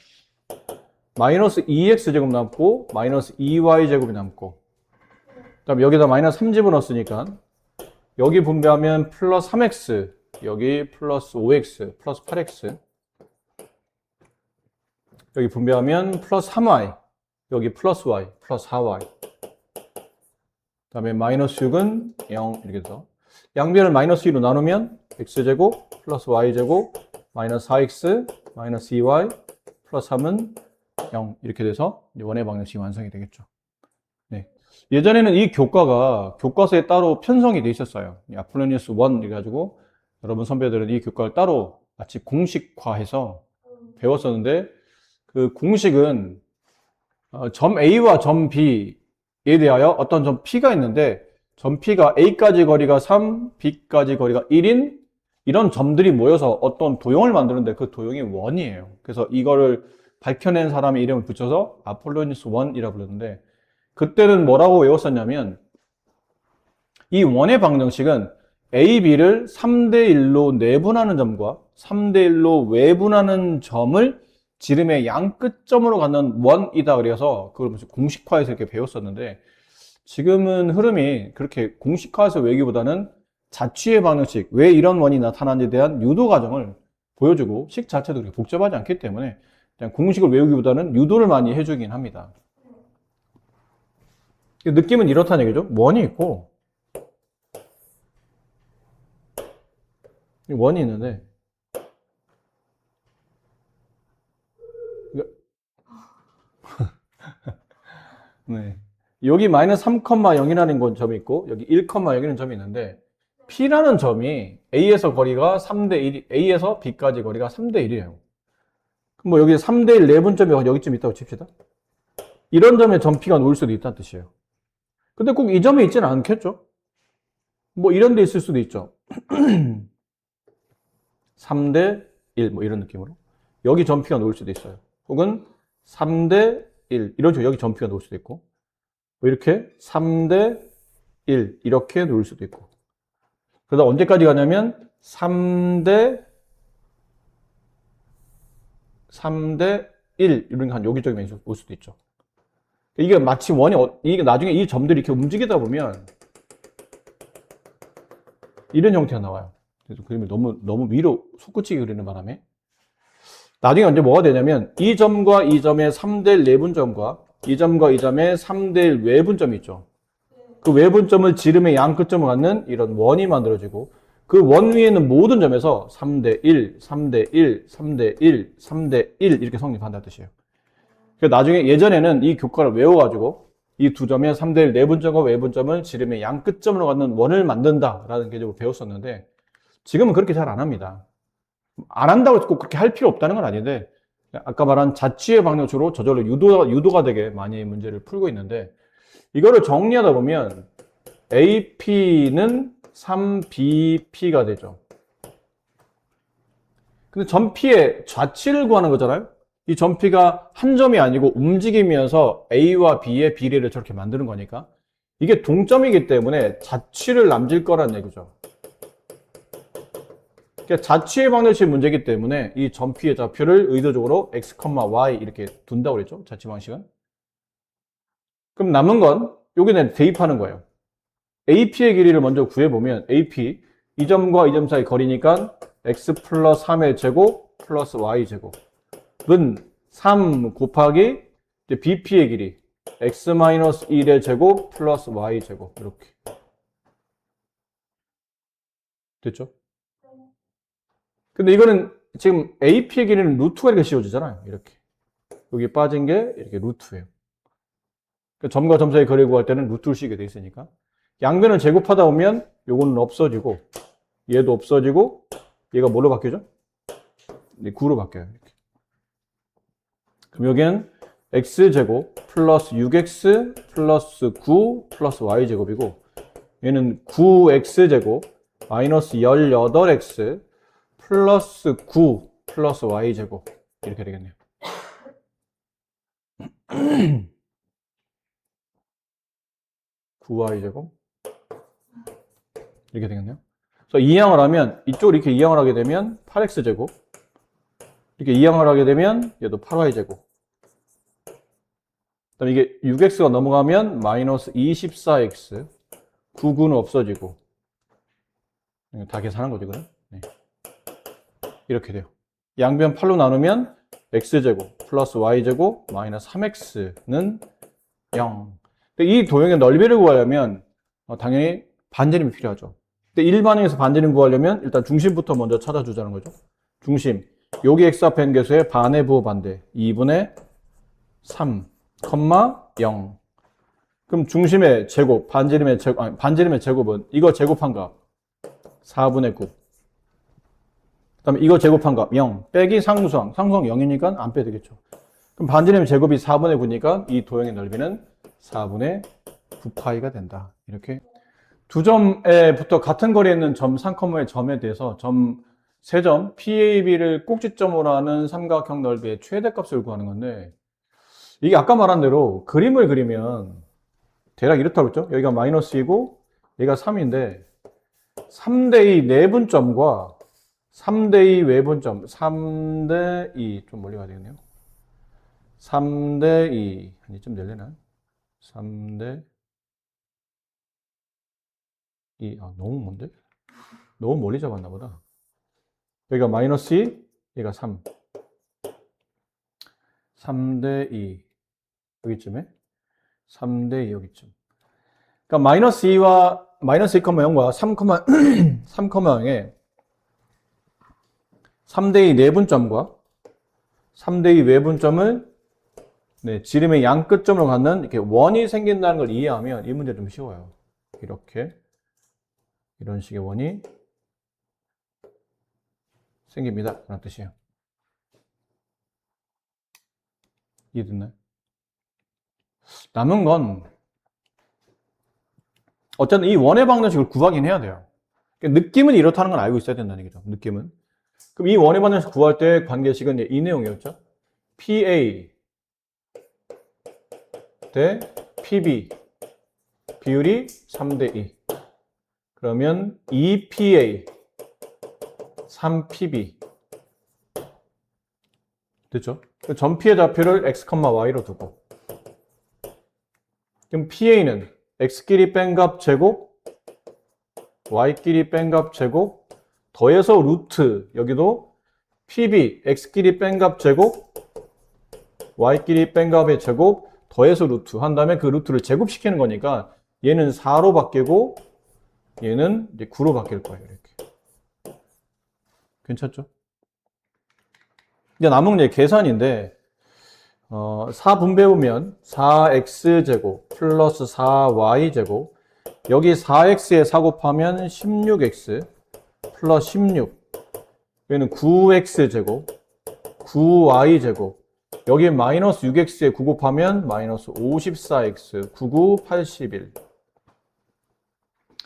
마이너스 2x제곱 남고 마이너스 2y제곱이 남고, 그 다음에 여기다 마이너스 3 집어넣었으니까 여기 분배하면 플러스 3x, 여기 플러스 5x, 플러스 8x, 여기 분배하면 플러스 3y, 여기 플러스 y, 플러스 4y, 그 다음에 마이너스 6은 0 이렇게 돼서 양변을 마이너스 2로 나누면 x제곱 플러스 y제곱 마이너스 4x 마이너스 2y 플러스 3은 0 이렇게 돼서 원의 방정식이 완성이 되겠죠. 네. 예전에는 이 교과가 교과서에 따로 편성이 돼 있었어요. 아폴로니우스 1 이래가지고 여러분 선배들은 이 교과를 따로 마치 공식화해서 배웠었는데, 그 공식은 점 A와 점 B에 대하여 어떤 점 P가 있는데, 점 P가 A까지 거리가 3, B까지 거리가 1인 이런 점들이 모여서 어떤 도형을 만드는데 그 도형이 원이에요. 그래서 이거를 밝혀낸 사람의 이름을 붙여서 아폴로니우스 1이라고 부르는데, 그때는 뭐라고 외웠었냐면 이 원의 방정식은 A, B를 3대 1로 내분하는 점과 3대 1로 외분하는 점을 지름의 양 끝점으로 갖는 원이다. 그래서 그걸 무슨 공식화해서 이렇게 배웠었는데, 지금은 흐름이 그렇게 공식화해서 외우기보다는 자취의 방정식, 왜 이런 원이 나타나는지에 대한 유도 과정을 보여주고, 식 자체도 그렇게 복잡하지 않기 때문에 그냥 공식을 외우기보다는 유도를 많이 해주긴 합니다. 느낌은 이렇다는 얘기죠. 원이 있고 원이 있는데 네. 여기 마이너스 3,0이라는 건 점이 있고 여기 1,0이라는 점이 있는데, P라는 점이 A에서 거리가 3대 1, A에서 B까지 거리가 3대 1이에요. 그럼 뭐 여기 3대 1 내분점이 여기쯤 있다고 칩시다. 이런 점에 점 P가 놓을 수도 있다는 뜻이에요. 근데 꼭 이 점에 있지는 않겠죠? 뭐 이런 데 있을 수도 있죠. 3대 1 뭐 이런 느낌으로 여기 점 P가 놓을 수도 있어요. 혹은 3대 1 이런 식으로 여기 점 P가 놓을 수도 있고, 뭐 이렇게 3대 1 이렇게 놓을 수도 있고, 그러다 언제까지 가냐면 3대 1 이런 한 여기저기 올 수도 있죠. 이게 마치 원이 이게 나중에 이 점들이 이렇게 움직이다 보면 이런 형태가 나와요. 그래서 그림을 너무 위로 솟구치게 그리는 바람에 나중에 언제 뭐가 되냐면 이 점과 이 점의 3대 1 내분점과 이 점과 이 점의 3대 1 외분점이 있죠. 그 외분점을 지름의 양 끝점을 갖는 이런 원이 만들어지고, 그 원 위에 있는 모든 점에서 3대 1, 3대 1, 3대 1, 3대 1 이렇게 성립한다는 뜻이에요. 그래서 나중에 예전에는 이 교과를 외워가지고 이 두 점의 3대 1 내분점과 외분점을 지름의 양 끝점으로 갖는 원을 만든다라는 개념을 배웠었는데, 지금은 그렇게 잘 안 합니다. 안 한다고 해서 꼭 그렇게 할 필요 없다는 건 아닌데, 아까 말한 자취의 방정식으로 저절로 유도가 되게 많이 문제를 풀고 있는데, 이거를 정리하다 보면 AP는 3BP가 되죠. 근데 점P의 좌치를 구하는 거잖아요. 이 점P가 한 점이 아니고 움직이면서 A와 B의 비례를 저렇게 만드는 거니까 이게 동점이기 때문에 자취를 남길 거란 얘기죠. 그러니까 자취의 방정식 문제이기 때문에 이 점P의 좌표를 의도적으로 x, y 이렇게 둔다고 그랬죠. 자취 방식은. 그럼 남은 건 여기는 대입하는 거예요. AP의 길이를 먼저 구해보면 AP 이 점과 이 점 사이 거리니까 x 플러스 3의 제곱 플러스 y 제곱은 3 곱하기 BP의 길이 x 마이너스 1의 제곱 플러스 y 제곱 이렇게 됐죠? 근데 이거는 지금 AP의 길이는 루트가 이렇게 씌워지잖아요. 이렇게 여기 빠진 게 이렇게 루트예요. 그러니까 점과 점 사이 거리를 구할 때는 루트를 씌게 돼 있으니까 양변을 제곱하다 보면 요거는 없어지고 얘도 없어지고 얘가 뭘로 바뀌죠? 9로 바뀌어요. 이렇게. 그럼 여기는 x제곱 플러스 6x 플러스 9 플러스 y제곱이고 얘는 9x제곱 마이너스 18x 플러스 9 플러스 y제곱 이렇게 되겠네요. 9y제곱 이렇게 되겠네요. 그래서 이항을 하면 이쪽으로 이렇게 이항을 하게 되면 8x제곱 이렇게 이항을 하게 되면 얘도 8y제곱 그다음에 이게 6x가 넘어가면 마이너스 24x 99는 없어지고 다 계산한 거죠, 그럼? 네. 이렇게 돼요. 양변 8로 나누면 x제곱 플러스 y제곱 마이너스 3x는 0. 근데 이 도형의 넓이를 구하려면 당연히 반지름이 필요하죠. 근데 일반형에서 반지름 구하려면 일단 중심부터 먼저 찾아주자는 거죠. 중심. 여기 x 앞에 있는 개수의 반의 부호 반대. 2분의 3, 0. 그럼 중심의 제곱, 반지름의 제곱, 아니, 반지름의 제곱은 이거 제곱한 값 4분의 9. 그다음에 이거 제곱한 값 0. 빼기 상수항. 상수항 0이니까 안 빼야 되겠죠. 그럼 반지름의 제곱이 4분의 9니까 이 도형의 넓이는 4분의 9파이가 된다. 이렇게 두 점에부터 같은 거리에 있는 점 3,의 점에 대해서 점 세 점 PAB를 꼭지점으로 하는 삼각형 넓이의 최대값을 구하는 건데 이게 아까 말한 대로 그림을 그리면 대략 이렇다고 했죠. 여기가 마이너스 2고 얘가 3인데 3대2 내분점과 3대2 외분점 3대2 좀 멀리 가야 되겠네요. 3대2 한 이쯤 되려나? 3대2 너무 먼데? 너무 멀리 잡았나 보다. 여기가 마이너스 2, 얘가 3. 3대2 여기쯤에 3대2 여기쯤. 그러니까 마이너스 2와 마이너스 2,0과 3,0에 3대2 내분점과 3대2 외분점을 지름의 양 끝점으로 갖는 이렇게 원이 생긴다는 걸 이해하면 이 문제 좀 쉬워요. 이렇게 이런 식의 원이 생깁니다. 그런 뜻이에요. 이해됐나요? 남은 건 어쨌든 이 원의 방정식을 구하긴 해야 돼요. 그러니까 느낌은 이렇다는 건 알고 있어야 된다는 얘기죠. 느낌은. 그럼 이 원의 방정식 구할 때 관계식은 이 내용이었죠. PA 대 PB 비율이 3대2 그러면 2PA 3PB 됐죠? 점 P의 좌표를 x, y로 두고 그럼 PA는 x끼리 뺀 값 제곱 y끼리 뺀 값 제곱 더해서 루트 여기도 PB x끼리 뺀 값 제곱 y끼리 뺀 값의 제곱 더해서 루트 한 다음에 그 루트를 제곱시키는 거니까 얘는 4로 바뀌고 얘는 이제 9로 바뀔 거예요. 이렇게. 괜찮죠? 이제 남은 게 계산인데 4분배보면 4x제곱 플러스 4y제곱 여기 4x에 4 곱하면 16x 플러스 16 여기는 9x제곱, 9y제곱. 여기 마이너스 6x에 9 곱하면 마이너스 54x, 99, 81.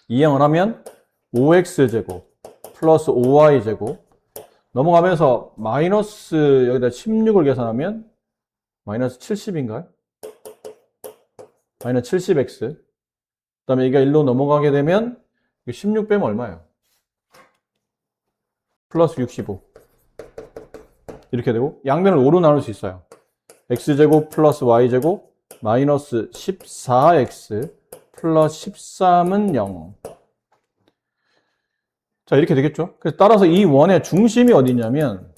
이항을 하면 5x제곱 플러스 5y제곱. 넘어가면서 마이너스 여기다 16을 계산하면 마이너스 70인가요? 마이너스 70x. 그 다음에 이게 1로 넘어가게 되면 16 빼면 얼마예요? 플러스 65. 이렇게 되고 양변을 5로 나눌 수 있어요. x제곱 플러스 y제곱 마이너스 14x 플러스 13은 0. 자, 이렇게 되겠죠? 그래서 따라서 이 원의 중심이 어디냐면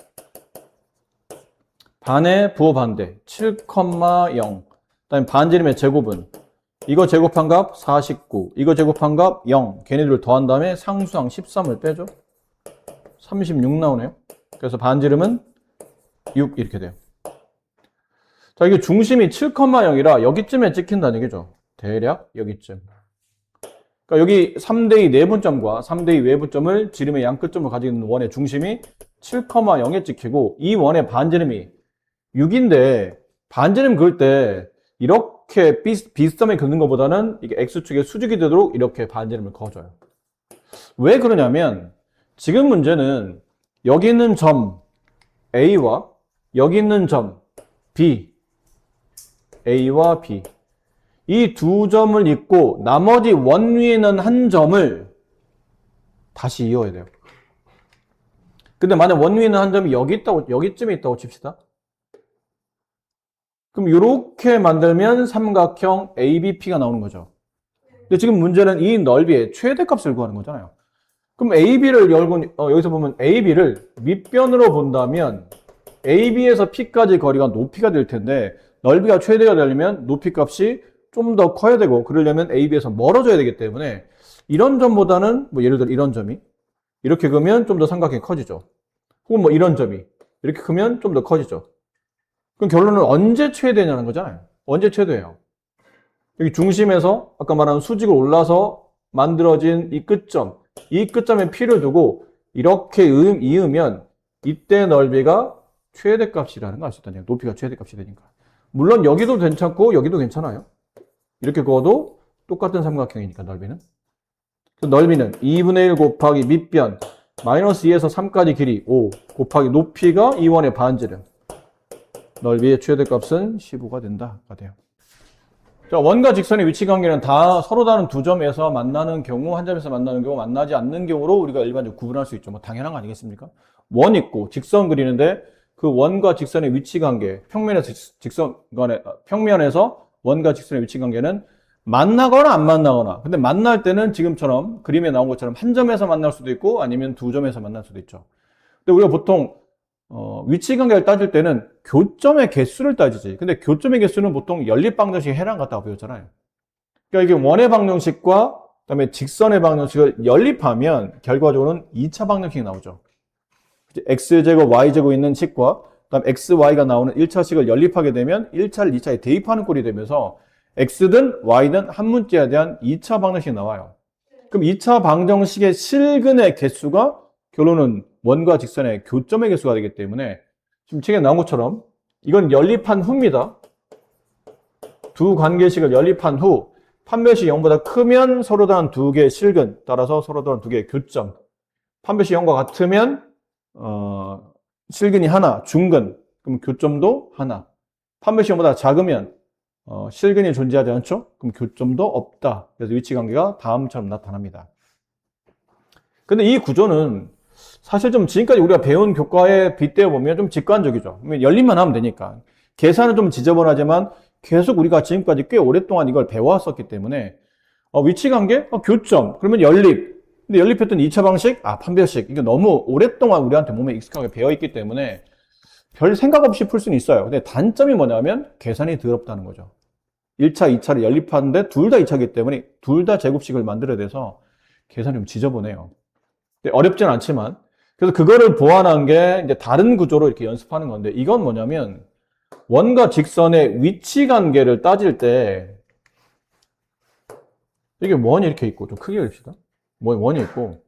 반의 부호 반대 7,0. 그다음에 반지름의 제곱은 이거 제곱한 값 49, 이거 제곱한 값 0. 걔네들을 더한 다음에 상수항 13을 빼죠. 36 나오네요. 그래서 반지름은 6 이렇게 돼요. 자, 이게 중심이 7,0이라 여기쯤에 찍힌다는 얘기죠. 대략 여기쯤. 그러니까 여기 3대2 내분점과 3대2 외분점을 지름의 양 끝점을 가지고 있는 원의 중심이 7,0에 찍히고 이 원의 반지름이 6인데 반지름 그을 때 이렇게 비스듬하게 긋는 것보다는 이게 X축의 수직이 되도록 이렇게 반지름을 그어줘요. 왜 그러냐면 지금 문제는 여기 있는 점 A와 여기 있는 점 B, A와 B 이 두 점을 잇고 나머지 원 위에 있는 한 점을 다시 이어야 돼요. 근데 만약 원 위에 있는 한 점이 여기쯤에 있다고 칩시다. 그럼 이렇게 만들면 삼각형 ABP가 나오는 거죠. 근데 지금 문제는 이 넓이의 최대값을 구하는 거잖아요. 그럼 AB를 여기서 보면 AB를 밑변으로 본다면 AB에서 P까지 거리가 높이가 될 텐데 넓이가 최대가 되려면 높이 값이 좀 더 커야 되고 그러려면 AB에서 멀어져야 되기 때문에 이런 점보다는 뭐 예를 들어 이런 점이 이렇게 그으면 좀 더 삼각형이 커지죠. 혹은 뭐 이런 점이 이렇게 크면 좀 더 커지죠. 그럼 결론은 언제 최대냐는 거잖아요. 언제 최대예요? 여기 중심에서 아까 말한 수직을 올라서 만들어진 이 끝점, 이 끝점에 P를 두고 이렇게 이으면 이때 넓이가 최대값이라는 걸 알 수 있다는 얘기예요. 높이가 최대값이 되니까. 물론 여기도 괜찮고 여기도 괜찮아요. 이렇게 그어도 똑같은 삼각형이니까 넓이는. 그 넓이는 2분의 1 곱하기 밑변 마이너스 2에서 3까지 길이 5 곱하기 높이가 이 원의 반지름. 넓이의 최대값은 15가 된다가 돼요. 자, 원과 직선의 위치 관계는 다 서로 다른 두 점에서 만나는 경우, 한 점에서 만나는 경우, 만나지 않는 경우로 우리가 일반적으로 구분할 수 있죠. 뭐 당연한 거 아니겠습니까? 원 있고 직선 그리는데 그 원과 직선의 위치 관계, 평면에서 원과 직선의 위치 관계는 만나거나 안 만나거나. 근데 만날 때는 지금처럼 그림에 나온 것처럼 한 점에서 만날 수도 있고 아니면 두 점에서 만날 수도 있죠. 근데 우리가 보통 위치 관계를 따질 때는 교점의 개수를 따지지. 근데 교점의 개수는 보통 연립방정식에 해당같다고 배웠잖아요. 그러니까 이게 원의 방정식과 그다음에 직선의 방정식을 연립하면 결과적으로는 2차 방정식이 나오죠. x제곱 y제곱 있는 식과 그다음 xy가 나오는 1차식을 연립하게 되면 1차를 2차에 대입하는 꼴이 되면서 x든 y든 한 문자에 대한 2차 방정식이 나와요. 그럼 2차 방정식의 실근의 개수가 결론은 원과 직선의 교점의 개수가 되기 때문에 지금 책에 나온 것처럼 이건 연립한 후입니다. 두 관계식을 연립한 후 판별식 0보다 크면 서로 다른 두 개의 실근, 따라서 서로 다른 두 개의 교점. 판별식 0과 같으면 실근이 하나, 중근, 그럼 교점도 하나. 판별식 0보다 작으면 실근이 존재하지 않죠? 그럼 교점도 없다. 그래서 위치관계가 다음처럼 나타납니다. 근데 이 구조는 사실 좀 지금까지 우리가 배운 교과에 빗대어 보면 좀 직관적이죠. 열림만 하면 되니까. 계산은 좀 지저분하지만 계속 우리가 지금까지 꽤 오랫동안 이걸 배워왔었기 때문에 위치관계? 교점. 그러면 연립. 근데 연립했던 2차 방식? 판별식. 이게 너무 오랫동안 우리한테 몸에 익숙하게 배어있기 때문에 별 생각 없이 풀 수는 있어요. 근데 단점이 뭐냐면 계산이 더럽다는 거죠. 1차, 2차를 연립하는데 둘 다 2차이기 때문에 둘 다 제곱식을 만들어야 돼서 계산이 좀 지저분해요. 어렵진 않지만 그래서 그거를 보완한 게 이제 다른 구조로 이렇게 연습하는 건데 이건 뭐냐면 원과 직선의 위치 관계를 따질 때 이게 원이 이렇게 있고 좀 크게 그립시다. 원이 있고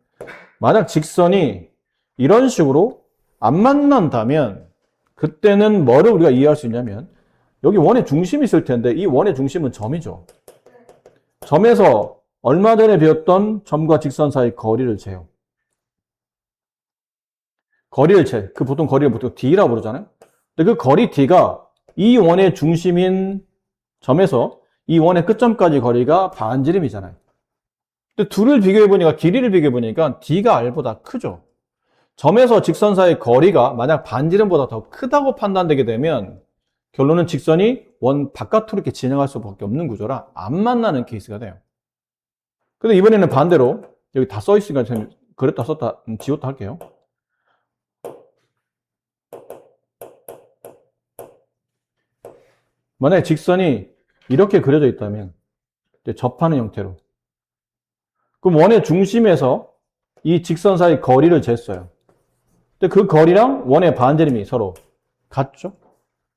만약 직선이 이런 식으로 안 만난다면 그때는 뭐를 우리가 이해할 수 있냐면 여기 원의 중심이 있을 텐데 이 원의 중심은 점이죠. 점에서 얼마 전에 배웠던 점과 직선 사이 거리를 재요. 거리를 재. 그 보통 거리를 보통 D라고 부르잖아요. 근데 그 거리 D가 이 원의 중심인 점에서 이 원의 끝점까지 거리가 반지름이잖아요. 근데 둘을 비교해보니까, 길이를 비교해보니까 D가 R보다 크죠. 점에서 직선 사이의 거리가 만약 반지름보다 더 크다고 판단되게 되면 결론은 직선이 원 바깥으로 이렇게 진행할 수밖에 없는 구조라 안 만나는 케이스가 돼요. 근데 이번에는 반대로 여기 다 써있으니까 저는 그랬다 썼다 지웠다 할게요. 만약에 직선이 이렇게 그려져 있다면 접하는 형태로 그럼 원의 중심에서 이 직선 사이 거리를 쟀어요. 근데 그 거리랑 원의 반지름이 서로 같죠?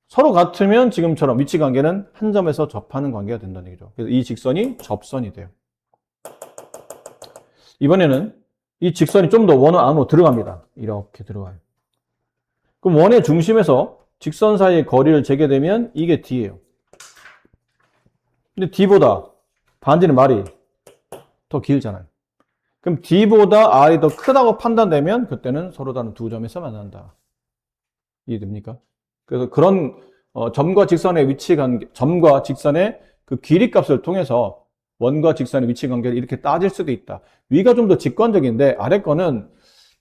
서로 같으면 지금처럼 위치 관계는 한 점에서 접하는 관계가 된다는 얘기죠. 그래서 이 직선이 접선이 돼요. 이번에는 이 직선이 좀 더 원 안으로 들어갑니다. 이렇게 들어가요. 그럼 원의 중심에서 직선 사이의 거리를 재게 되면 이게 D예요. 근데 D보다 반지름 R이 더 길잖아요. 그럼 D보다 R이 더 크다고 판단되면 그때는 서로 다른 두 점에서 만난다. 이해됩니까? 그래서 그런 점과 직선의 위치 관계, 점과 직선의 그 길이 값을 통해서 원과 직선의 위치 관계를 이렇게 따질 수도 있다. 위가 좀 더 직관적인데 아래 거는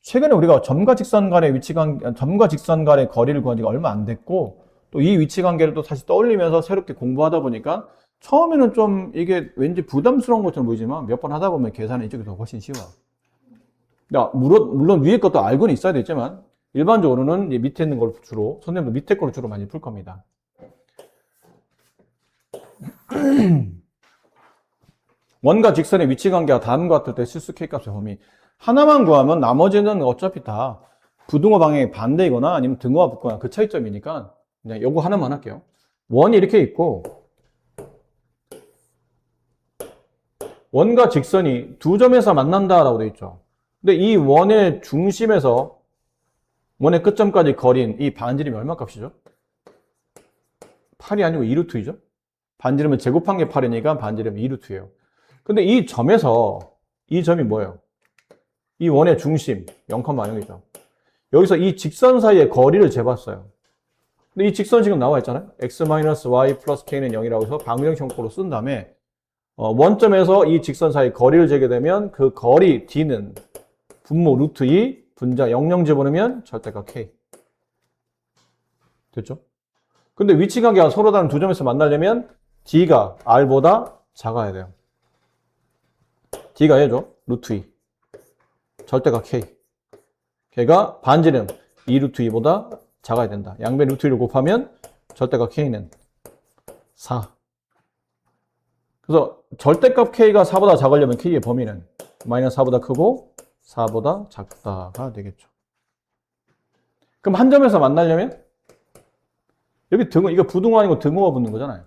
최근에 우리가 점과 직선 간의 위치 관계, 점과 직선 간의 거리를 구한 지가 얼마 안 됐고 또 이 위치 관계를 또 다시 떠올리면서 새롭게 공부하다 보니까 처음에는 좀 이게 왠지 부담스러운 것처럼 보이지만 몇 번 하다 보면 계산은 이쪽이 더 훨씬 쉬워요. 물론 위에 것도 알고는 있어야 되지만 일반적으로는 밑에 있는 걸 주로, 선생님도 밑에 걸 주로 많이 풀 겁니다. 원과 직선의 위치 관계가 다음과 같을 때 실수 K값의 범위. 하나만 구하면 나머지는 어차피 다 부등호 방향이 반대이거나 아니면 등호가 붙거나 그 차이점이니까 그냥 요거 하나만 할게요. 원이 이렇게 있고 원과 직선이 두 점에서 만난다라고 되어 있죠. 근데 이 원의 중심에서 원의 끝점까지 거린 이 반지름이 얼마 값이죠? 8이 아니고 2루트이죠? 반지름은 제곱한 게 8이니까 반지름이 2루트예요. 근데 이 점에서 이 점이 뭐예요? 이 원의 중심 0,0이죠. 여기서 이 직선 사이의 거리를 재봤어요. 근데 이 직선 지금 나와 있잖아요. x-y 플러스 k는 0이라고 해서 방정식으로 쓴 다음에 원점에서 이 직선 사이 거리를 재게 되면 그 거리 d는 분모 루트 2 분자 00 집어넣으면 절대값 k. 됐죠? 근데 위치 관계가 서로 다른 두 점에서 만나려면 d가 r보다 작아야 돼요. d가 얘죠. 루트 2. 절대값 k. 걔가 반지름 2 루트 2보다 작아야 된다. 양변 루트 2를 곱하면 절대값 k는 4. 그래서 절대값 k가 4보다 작으려면 k의 범위는 마이너스 4보다 크고 4보다 작다가 되겠죠. 그럼 한 점에서 만나려면 여기 등호, 이거 부등호 아니고 등호가 붙는 거잖아요.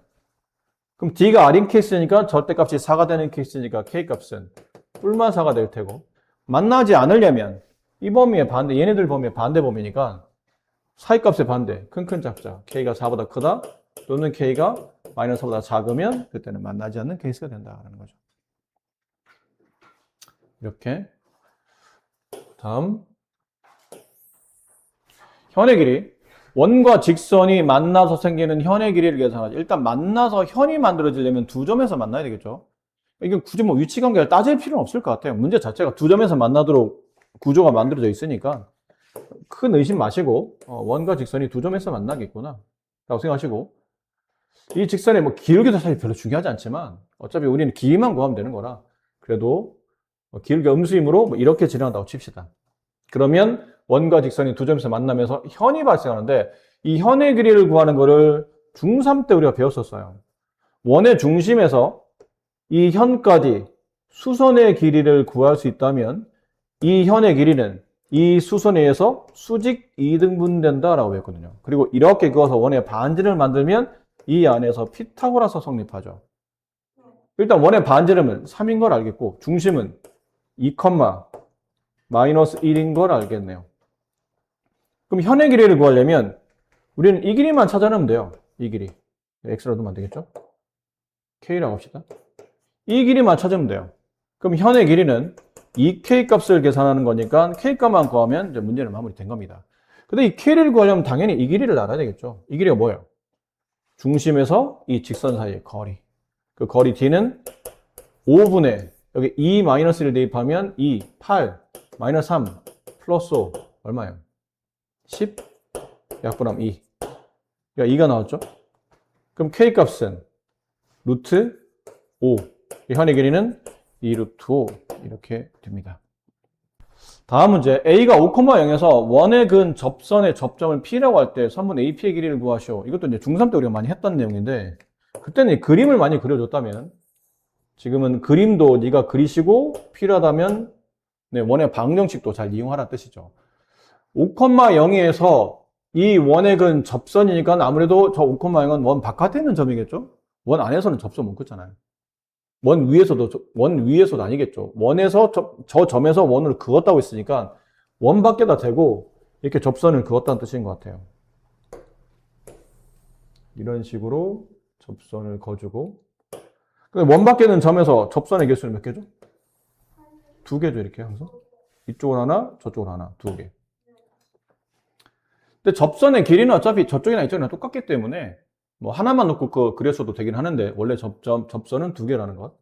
그럼 d가 r인 케이스니까 절대값이 4가 되는 케이스니까 k값은 뿔만 4가 될 테고 만나지 않으려면 이 범위의 반대, 얘네들 범위의 반대 범위니까 사이값의 반대, 큰 작자 k가 4보다 크다 또는 k가 마이너스 4보다 작으면 그때는 만나지 않는 케이스가 된다는 거죠. 이렇게 다음 현의 길이 원과 직선이 만나서 생기는 현의 길이를 계산하죠. 일단 만나서 현이 만들어지려면 두 점에서 만나야 되겠죠. 이게 굳이 뭐 위치 관계를 따질 필요는 없을 것 같아요. 문제 자체가 두 점에서 만나도록 구조가 만들어져 있으니까 큰 의심 마시고 원과 직선이 두 점에서 만나겠구나 라고 생각하시고 이 직선의 뭐 기울기도 사실 별로 중요하지 않지만 어차피 우리는 길이만 구하면 되는 거라 그래도 기울기가 음수이므로 뭐 이렇게 진행한다고 칩시다. 그러면 원과 직선이 두 점에서 만나면서 현이 발생하는데 이 현의 길이를 구하는 거를 중3 때 우리가 배웠었어요. 원의 중심에서 이 현까지 수선의 길이를 구할 수 있다면 이 현의 길이는 이 수선에 의해서 수직 2등분 된다라고 했거든요. 그리고 이렇게 그어서 원의 반지름을 만들면 이 안에서 피타고라스 성립하죠. 일단 원의 반지름은 3인 걸 알겠고 중심은 2, 마이너스 1인 걸 알겠네요. 그럼 현의 길이를 구하려면 우리는 이 길이만 찾아내면 돼요. 이 길이. x라도 두면 안 되겠죠? k라고 합시다. 이 길이만 찾으면 돼요. 그럼 현의 길이는 이 k 값을 계산하는 거니까 k 값만 구하면 이제 문제는 마무리된 겁니다. 근데 이 k를 구하려면 당연히 이 길이를 알아야 되겠죠. 이 길이가 뭐예요? 중심에서 이 직선 사이의 거리. 그 거리 d는 5분의 여기 2-1을 대입하면 2, 8, 마이너스 3, 플러스 5 얼마예요? 10 약분하면 2. 그러니까 2가 나왔죠? 그럼 k 값은 루트 5. 현의 길이는 2 루트 5 이렇게 됩니다. 다음 문제. a가 5,0에서 원의 근 접선의 접점을 p라고 할 때 3분의 ap의 길이를 구하시오. 이것도 이제 중3 때 우리가 많이 했던 내용인데 그때는 그림을 많이 그려줬다면 지금은 그림도 네가 그리시고 필요하다면 네, 원의 방정식도 잘 이용하라는 뜻이죠. 5,0에서 이 원의 근 접선이니까 아무래도 저 5,0은 원 바깥에 있는 점이겠죠? 원 안에서는 접선 못 긋잖아요. 원 위에서도 아니겠죠. 원에서 저 점에서 원을 그었다고 했으니까 원 밖에다 대고 이렇게 접선을 그었다는 뜻인 것 같아요. 이런 식으로 접선을 그어주고 원 밖에 있는 점에서 접선의 개수는 몇 개죠? 2개죠. 이렇게 항상 이쪽은 하나 저쪽은 하나 2개. 근데 접선의 길이는 어차피 저쪽이나 이쪽이나 똑같기 때문에 뭐 하나만 놓고 그렸어도 되긴 하는데 원래 접선은 2개라는 것.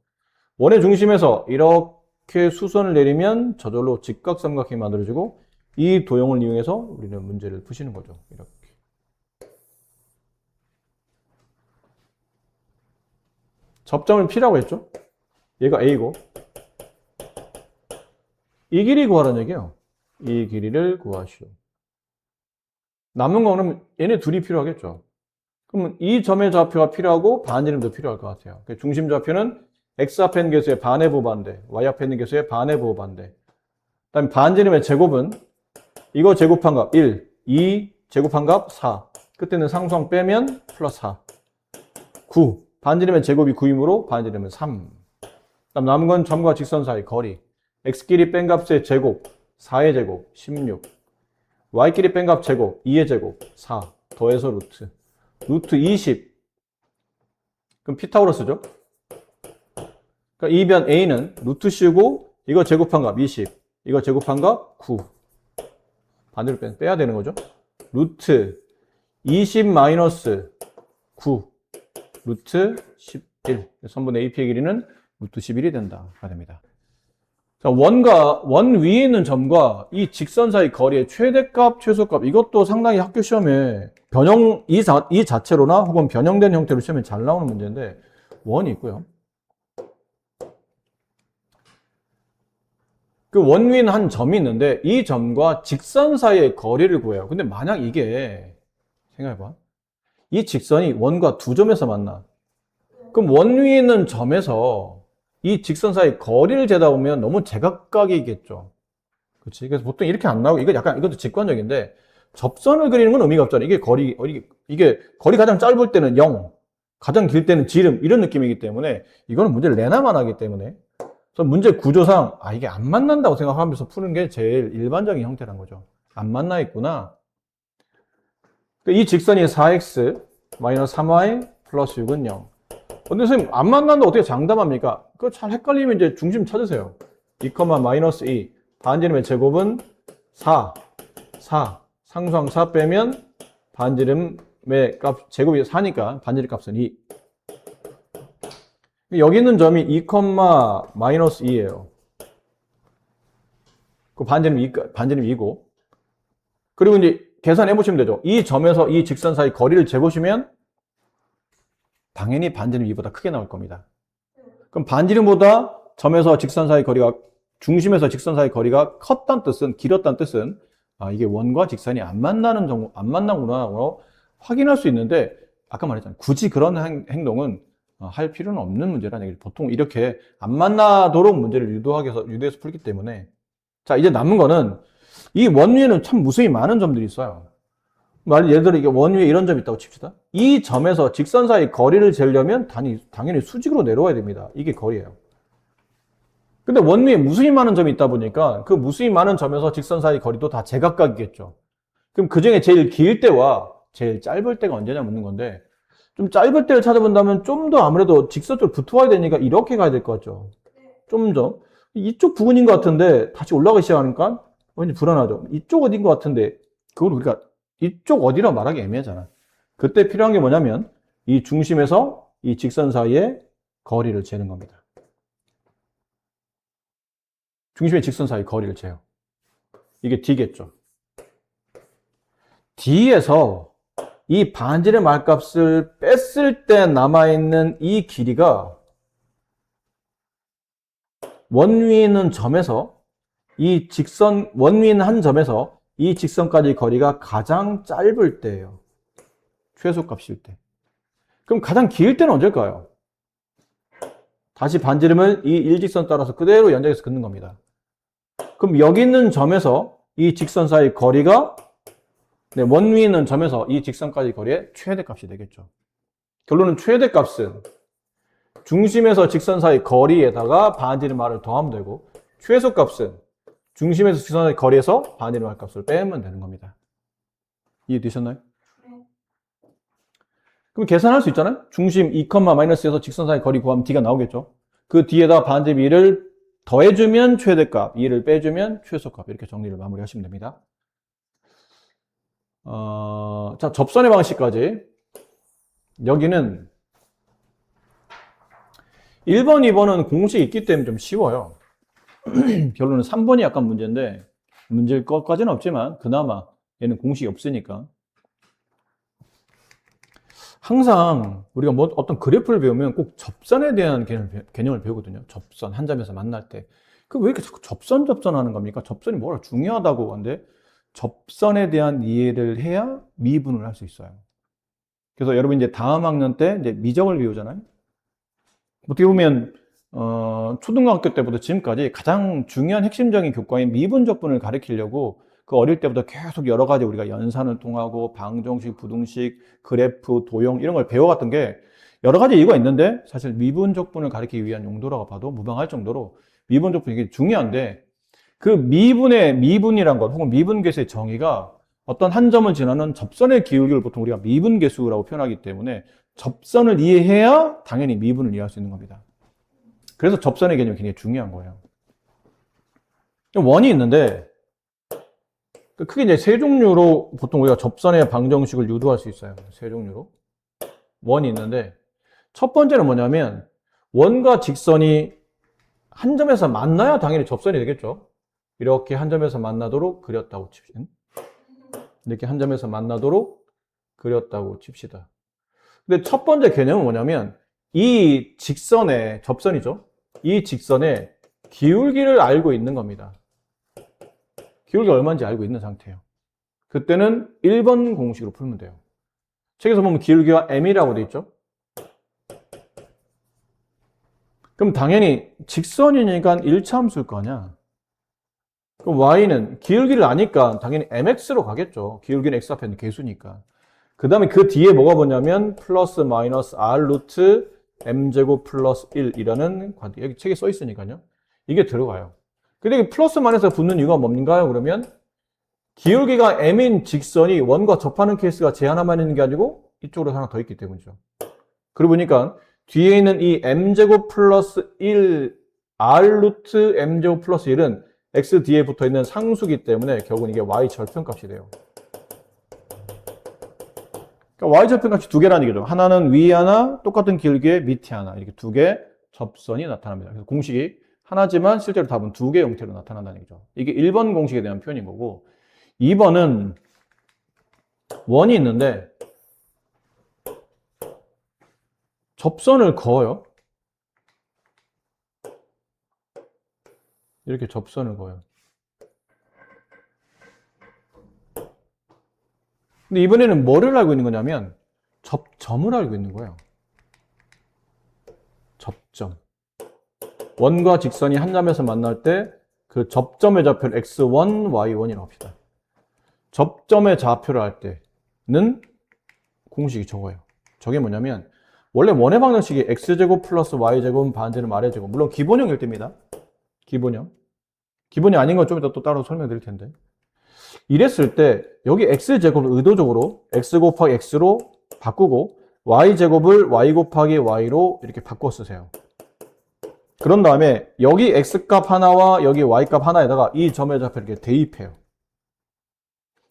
원의 중심에서 이렇게 수선을 내리면 저절로 직각삼각형이 만들어지고 이 도형을 이용해서 우리는 문제를 푸시는 거죠. 이렇게. 접점을 P라고 했죠? 얘가 A고 이 길이 구하라는 얘기예요. 이 길이를 구하시오. 남은 거는 얘네 둘이 필요하겠죠. 그러면 이 점의 좌표가 필요하고 반지름도 필요할 것 같아요. 중심 좌표는 x 앞에 있는 개수의 반의 부호반대, y 앞에 있는 개수의 반의 부호반대. 그다음에 반지름의 제곱은 이거 제곱한 값 1, 2 제곱한 값 4. 그때는 상수항 빼면 플러스 4. 9. 반지름의 제곱이 9이므로 반지름은 3. 그다음 남은 건 점과 직선 사이 거리. x끼리 뺀 값의 제곱, 4의 제곱, 16. y끼리 뺀 값 제곱, 2의 제곱, 4. 더해서 루트. 루트 20. 그럼 피타고라스죠? 그러니까 이 변 a는 루트 씌우고 이거 제곱한 값 20. 이거 제곱한 값 9. 반대로 빼야 되는 거죠. 루트 20 마이너스 9. 루트 11. 3분의 ap의 길이는 루트 11이 된다가 됩니다. 자, 원 위에 있는 점과 이 직선 사이 거리의 최대값, 최소값 이것도 상당히 학교 시험에 이 자체로나 혹은 변형된 형태로 시험에 잘 나오는 문제인데 원이 있고요. 그 원 위에는 한 점이 있는데 이 점과 직선 사이의 거리를 구해요. 근데 만약 이게 생각해봐. 이 직선이 원과 두 점에서 만나. 그럼 원 위에 있는 점에서 이 직선 사이 거리를 재다 보면 너무 제각각이겠죠. 그렇지? 그래서 보통 이렇게 안 나오고 이것도 직관적인데 접선을 그리는 건 의미가 없잖아요. 이게 거리 가장 짧을 때는 0, 가장 길 때는 지름 이런 느낌이기 때문에 이거는 문제를 내나만 하기 때문에 그래서 문제 구조상 이게 안 만난다고 생각하면서 푸는 게 제일 일반적인 형태란 거죠. 안 만나 있구나. 이 직선이 4x 마이너스 3y 플러스 6은 0. 근데 선생님 안 만난다 어떻게 장담합니까? 그거 잘 헷갈리면 이제 중심 찾으세요. 2, 마이너스 2 반지름의 제곱은 4 상수항 4 빼면 반지름의 값 제곱이 4니까 반지름 값은 2. 여기 있는 점이 2, 마이너스 2예요. 그 반지름 2고. 그리고 이제 계산해 보시면 되죠. 이 점에서 이 직선 사이 거리를 재보시면 당연히 반지름 2보다 크게 나올 겁니다. 그럼 반지름보다 점에서 직선 사이 거리가 중심에서 직선 사이 거리가 컸다는 뜻은 길었다는 뜻은 이게 원과 직선이 안 만나구나 확인할 수 있는데 아까 말했잖아요. 굳이 그런 행동은 할 필요는 없는 문제라는 얘기를 보통 이렇게 안 만나도록 문제를 유도해서 풀기 때문에 자 이제 남은 거는 이 원 위에는 참 무수히 많은 점들이 있어요. 예를 들어 이게 원 위에 이런 점이 있다고 칩시다. 이 점에서 직선 사이 거리를 재려면 당연히 수직으로 내려와야 됩니다. 이게 거리예요. 근데 원 위에 무수히 많은 점이 있다 보니까 그 무수히 많은 점에서 직선 사이 거리도 다 제각각이겠죠. 그럼 그 중에 제일 길 때와 제일 짧을 때가 언제냐 묻는 건데, 좀 짧을 때를 찾아본다면 좀 더 아무래도 직선적으로 붙어와야 되니까 이렇게 가야 될 것 같죠. 좀 더. 이쪽 부근인 것 같은데 다시 올라가기 시작하니까 왠지 불안하죠. 이쪽 어딘 것 같은데 그걸 우리가 이쪽 어디라 말하기 애매하잖아. 그때 필요한 게 뭐냐면 이 중심에서 이 직선 사이의 거리를 재는 겁니다. 중심의 직선 사이 거리를 재요. 이게 D겠죠. D에서 이 반지름의 말값을 뺐을 때 남아있는 이 길이가 원 위에 있는 점에서 이 직선, 원 위에 있는 한 점에서 이 직선까지 거리가 가장 짧을 때예요. 최소값일 때. 그럼 가장 길 때는 언제일까요? 다시 반지름을 이 일직선 따라서 그대로 연장해서 긋는 겁니다. 그럼 여기 있는 점에서 이 직선 사이 거리가 원 위에 있는 점에서 이 직선까지 거리의 최대값이 되겠죠. 결론은 최대값은 중심에서 직선 사이 거리에다가 반지름 r을 더하면 되고, 최소값은 중심에서 직선 사이 거리에서 반지름 r 값을 빼면 되는 겁니다. 이해되셨나요? 그럼 계산할 수 있잖아요? 중심 2, 마이너스에서 직선 사이 거리 구하면 D가 나오겠죠? 그 뒤에다 반지름 2를 더해주면 최대값, 2를 빼주면 최소값. 이렇게 정리를 마무리하시면 됩니다. 자, 접선의 방식까지. 여기는 1번, 2번은 공식이 있기 때문에 좀 쉬워요. 결론은 3번이 약간 문제인데, 문제일 것까지는 없지만, 그나마 얘는 공식이 없으니까. 항상 우리가 뭐 어떤 그래프를 배우면 꼭 접선에 대한 개념을 배우거든요. 접선, 한 점에서 만날 때. 그 왜 이렇게 자꾸 접선하는 겁니까? 접선이 뭐라 중요하다고 하는데, 접선에 대한 이해를 해야 미분을 할 수 있어요. 그래서 여러분 이제 다음 학년 때 이제 미적을 배우잖아요. 어떻게 보면 초등학교 때부터 지금까지 가장 중요한 핵심적인 교과인 미분적분을 가르치려고 그 어릴 때부터 계속 여러 가지 우리가 연산을 통하고 방정식, 부등식, 그래프, 도형 이런 걸 배워갔던 게 여러 가지 이유가 있는데 사실 미분적분을 가르치기 위한 용도라고 봐도 무방할 정도로 미분적분이 되게 중요한데, 그 미분이란 것 혹은 미분계수의 정의가 어떤 한 점을 지나는 접선의 기울기를 보통 우리가 미분계수라고 표현하기 때문에 접선을 이해해야 당연히 미분을 이해할 수 있는 겁니다. 그래서 접선의 개념이 굉장히 중요한 거예요. 원이 있는데 크게 이제 세 종류로 보통 우리가 접선의 방정식을 유도할 수 있어요. 세 종류로. 원이 있는데 첫 번째는 뭐냐면 원과 직선이 한 점에서 만나야 당연히 접선이 되겠죠. 이렇게 한 점에서 만나도록 그렸다고 칩시다. 이렇게 한 점에서 만나도록 그렸다고 칩시다. 근데 첫 번째 개념은 뭐냐면 이 직선의 접선이죠. 이 직선의 기울기를 알고 있는 겁니다. 기울기가 얼마인지 알고 있는 상태예요. 그때는 1번 공식으로 풀면 돼요. 책에서 보면 기울기가 m이라고 돼 있죠. 그럼 당연히 직선이니까 1차함수일 거 아니야. 그럼 y는 기울기를 아니까 당연히 mx로 가겠죠. 기울기는 x 앞에 있는 계수니까. 그 다음에 그 뒤에 뭐가 뭐냐면 플러스 마이너스 r 루트 m제곱 플러스 1이라는 관계. 여기 책에 써 있으니까요. 이게 들어가요. 근데 플러스 마이너스가 붙는 이유가 뭔가요? 그러면 기울기가 m인 직선이 원과 접하는 케이스가 제 하나만 있는 게 아니고 이쪽으로 하나 더 있기 때문이죠. 그러고 보니까 뒤에 있는 이 m제곱 플러스 1 r 루트 m제곱 플러스 1은 x 뒤에 붙어 있는 상수기 때문에 결국은 이게 y 절편값이 돼요. 그러니까 y 절편값이 두 개라는 얘기죠. 하나는 위에 하나, 똑같은 기울기에 밑에 하나, 이렇게 두 개 접선이 나타납니다. 그래서 공식이 하나지만 실제로 답은 두 개의 형태로 나타난다는 얘기죠. 이게 1번 공식에 대한 표현인 거고, 2번은 원이 있는데 접선을 그어요. 이렇게 접선을 그어요. 근데 이번에는 뭐를 알고 있는 거냐면 접점을 알고 있는 거예요. 접점. 원과 직선이 한 점에서 만날 때 그 접점의 좌표를 x1, y1이라고 합시다. 접점의 좌표를 할 때는 공식이 저거예요. 저게 뭐냐면 원래 원의 방정식이 x제곱 플러스 y제곱 반지름 r제곱, 물론 기본형일 때입니다. 기본형. 기본이 아닌 건 좀 이따 또 따로 설명드릴 텐데. 이랬을 때 여기 x제곱을 의도적으로 x 곱하기 x로 바꾸고 y제곱을 y 곱하기 y로 이렇게 바꿔 쓰세요. 그런 다음에 여기 x값 하나와 여기 y값 하나에다가 이 점의 좌표 이렇게 대입해요.